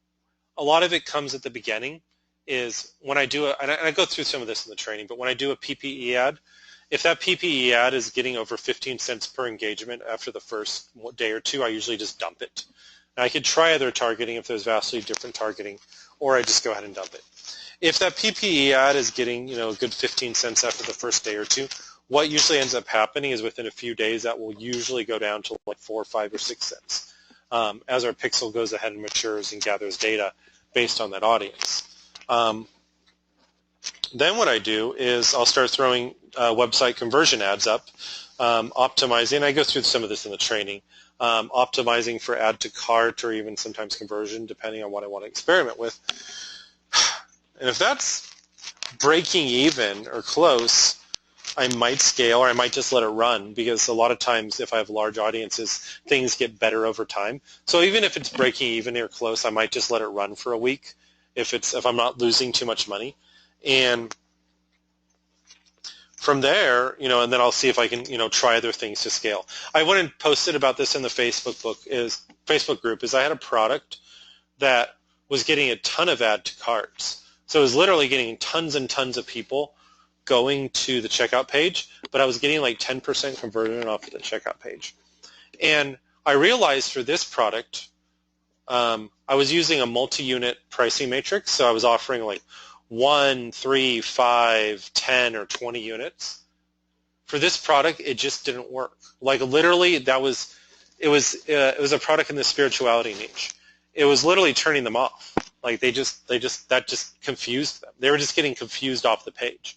lot of it comes at the beginning. Is when I do and I go through some of this in the training, but when I do a PPE ad, if that PPE ad is getting over 15 cents per engagement after the first day or two, I usually just dump it. And I could try other targeting if there's vastly different targeting, or I just go ahead and dump it. If that PPE ad is getting a good 15 cents after the first day or two, what usually ends up happening is within a few days that will usually go down to like 4, 5, or 6 cents as our pixel goes ahead and matures and gathers data based on that audience. Then what I do is I'll start throwing website conversion ads up, optimizing. I go through some of this in the training, optimizing for add to cart or even sometimes conversion, depending on what I want to experiment with. And if that's breaking even or close, I might scale, or I might just let it run, because a lot of times if I have large audiences, things get better over time. So even if it's breaking even or close, I might just let it run for a week if I'm not losing too much money. And from there, and then I'll see if I can, try other things to scale. I went and posted about this in the Facebook group. I had a product that was getting a ton of add to carts. So it was literally getting tons and tons of people going to the checkout page, but I was getting like 10% conversion off of the checkout page. And I realized for this product, I was using a multi-unit pricing matrix, so I was offering like 1, 3, 5, 10, or 20 units. For this product, it just didn't work. Like literally, it was a product in the spirituality niche. It was literally turning them off. Like that just confused them. They were just getting confused off the page.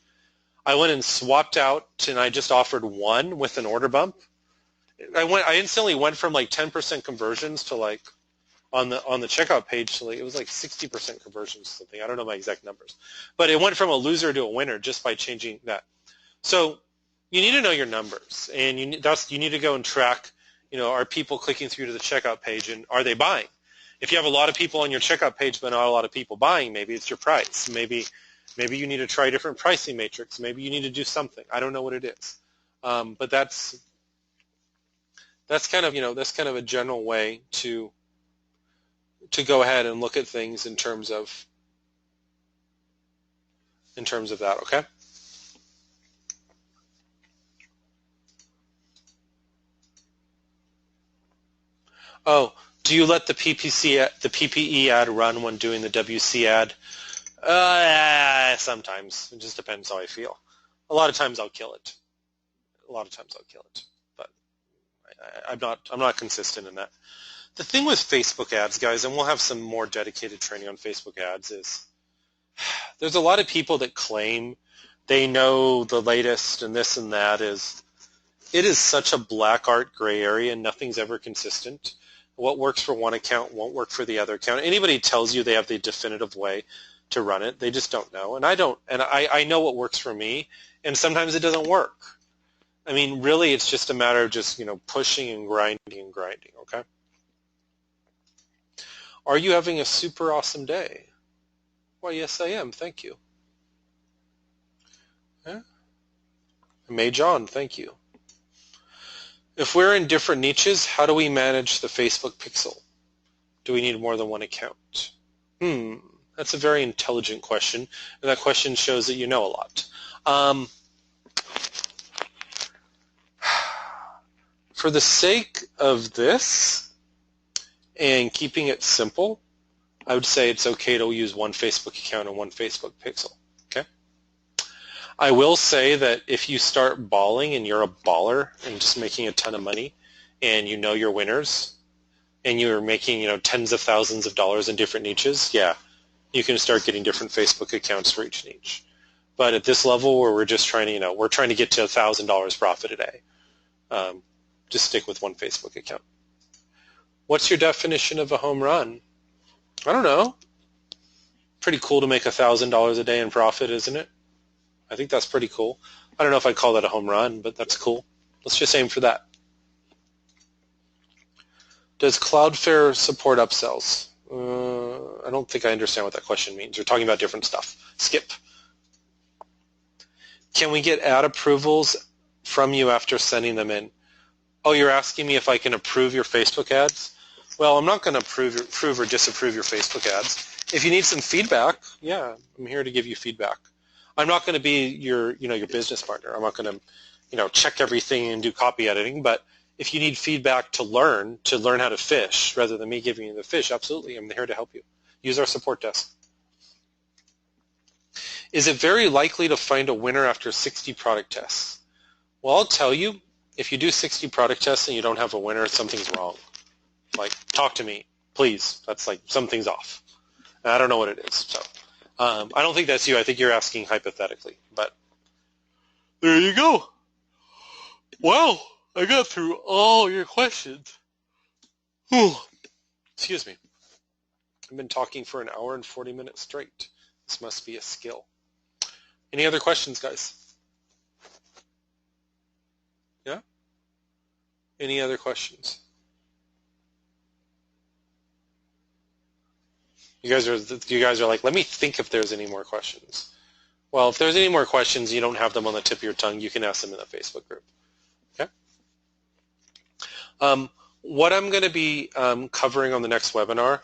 I went and swapped out, and I just offered 1 with an order bump. I instantly went from like 10% conversions to like on the checkout page to like, it was like 60% conversions or something. I don't know my exact numbers, but it went from a loser to a winner just by changing that. So you need to know your numbers, and you need to go and track. Are people clicking through to the checkout page, and are they buying? If you have a lot of people on your checkout page but not a lot of people buying, maybe it's your price. Maybe you need to try a different pricing matrix. Maybe you need to do something. I don't know what it is, but that's kind of a general way to go ahead and look at things in terms of that. Okay. Oh, do you let the PPE ad run when doing the WC ad? Sometimes. It just depends how I feel. A lot of times I'll kill it. But I'm not consistent in that. The thing with Facebook ads, guys, and we'll have some more dedicated training on Facebook ads, is there's a lot of people that claim they know the latest and this and that. It is such a black art gray area, and nothing's ever consistent. What works for one account won't work for the other account. Anybody tells you they have the definitive way to run it, they just don't know. And I don't. And I know what works for me, and sometimes it doesn't work. I mean, really, it's just a matter of just, pushing and grinding, okay? Are you having a super awesome day? Why, yes, I am. Thank you. Yeah? May John, thank you. If we're in different niches, how do we manage the Facebook pixel? Do we need more than one account? That's a very intelligent question, and that question shows that you know a lot. For the sake of this and keeping it simple, I would say it's okay to use one Facebook account and one Facebook pixel. Okay. I will say that if you start balling and you're a baller and just making a ton of money, and you know your winners, and you're making tens of thousands of dollars in different niches, yeah, you can start getting different Facebook accounts for each niche. But at this level where we're just trying to we're trying to get to $1,000 profit a day, just stick with one Facebook account. What's your definition of a home run? I don't know. Pretty cool to make $1,000 a day in profit, isn't it? I think that's pretty cool. I don't know if I'd call that a home run, but that's cool. Let's just aim for that. Does Cloudflare support upsells? I don't think I understand what that question means. We're talking about different stuff. Skip. Can we get ad approvals from you after sending them in? Oh, you're asking me if I can approve your Facebook ads? Well, I'm not going to approve or disapprove your Facebook ads. If you need some feedback, yeah, I'm here to give you feedback. I'm not going to be your business partner. I'm not going to, check everything and do copy editing. But if you need feedback to learn how to fish, rather than me giving you the fish, absolutely, I'm here to help you. Use our support desk. Is it very likely to find a winner after 60 product tests? Well, I'll tell you, if you do 60 product tests and you don't have a winner, something's wrong. Like, talk to me, please. That's like something's off. I don't know what it is. So I don't think that's you. I think you're asking hypothetically. But there you go. Wow, I got through all your questions. Whew. Excuse me. I've been talking for an hour and 40 minutes straight. This must be a skill. Any other questions, guys? Yeah? Any other questions? You guys are like, let me think if there's any more questions. Well, if there's any more questions, you don't have them on the tip of your tongue, you can ask them in the Facebook group. Okay? What I'm going to be covering on the next webinar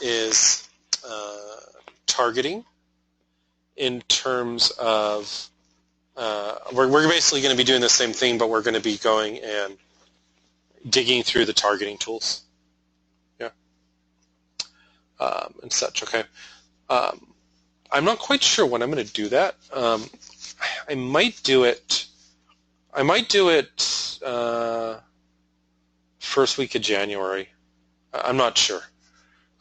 is targeting in terms of, we're basically going to be doing the same thing, but we're going to be going and digging through the targeting tools. Yeah. And such, okay. I'm not quite sure when I'm going to do that. I might do it first week of January. I'm not sure.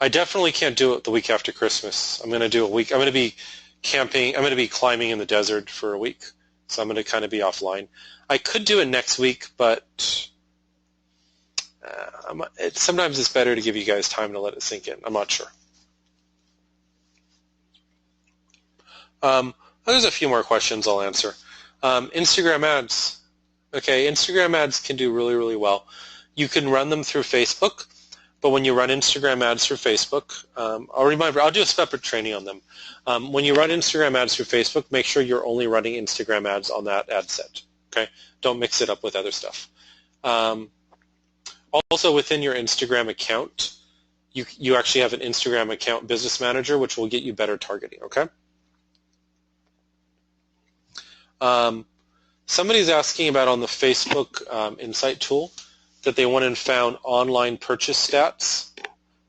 I definitely can't do it the week after Christmas. I'm going to do a week. I'm going to be camping. I'm going to be climbing in the desert for a week, so I'm going to kind of be offline. I could do it next week, but sometimes it's better to give you guys time to let it sink in. I'm not sure. There's a few more questions I'll answer. Instagram ads. Okay, Instagram ads can do really, really well. You can run them through Facebook, but when you run Instagram ads through Facebook, I'll do a separate training on them. When you run Instagram ads through Facebook, make sure you're only running Instagram ads on that ad set. Okay, don't mix it up with other stuff. Also, within your Instagram account, you actually have an Instagram account business manager, which will get you better targeting. Okay. Somebody's asking about on the Facebook Insight tool that they went and found online purchase stats.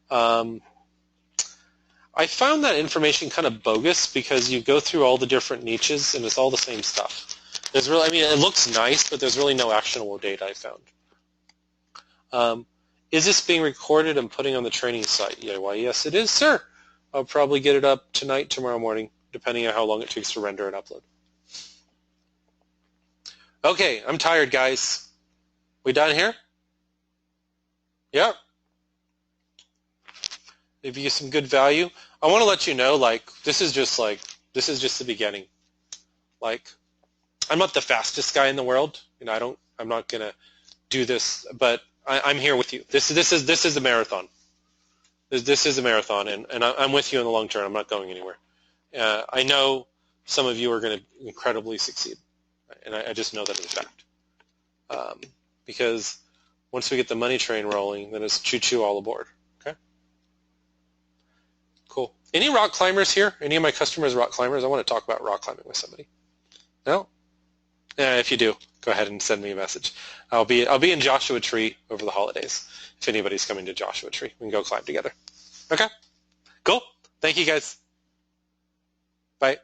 I found that information kind of bogus because you go through all the different niches and it's all the same stuff. There's really, I mean, it looks nice, but there's really no actionable data I found. Is this being recorded and putting on the training site? Yeah, why, yes, it is, sir. I'll probably get it up tonight, tomorrow morning, depending on how long it takes to render and upload. Okay, I'm tired, guys. We done here? Yeah. If you get some good value, I want to let you know, like, this is just the beginning. Like, I'm not the fastest guy in the world. I'm not gonna do this, but I'm here with you. This is a marathon. This is a marathon, and I'm with you in the long term. I'm not going anywhere. I know some of you are going to incredibly succeed, and I just know that as a fact. Because once we get the money train rolling, then it's choo-choo all aboard. Okay? Cool. Any rock climbers here? Any of my customers rock climbers? I want to talk about rock climbing with somebody. No? If you do, go ahead and send me a message. I'll be in Joshua Tree over the holidays. If anybody's coming to Joshua Tree, we can go climb together. Okay? Cool. Thank you, guys. Bye.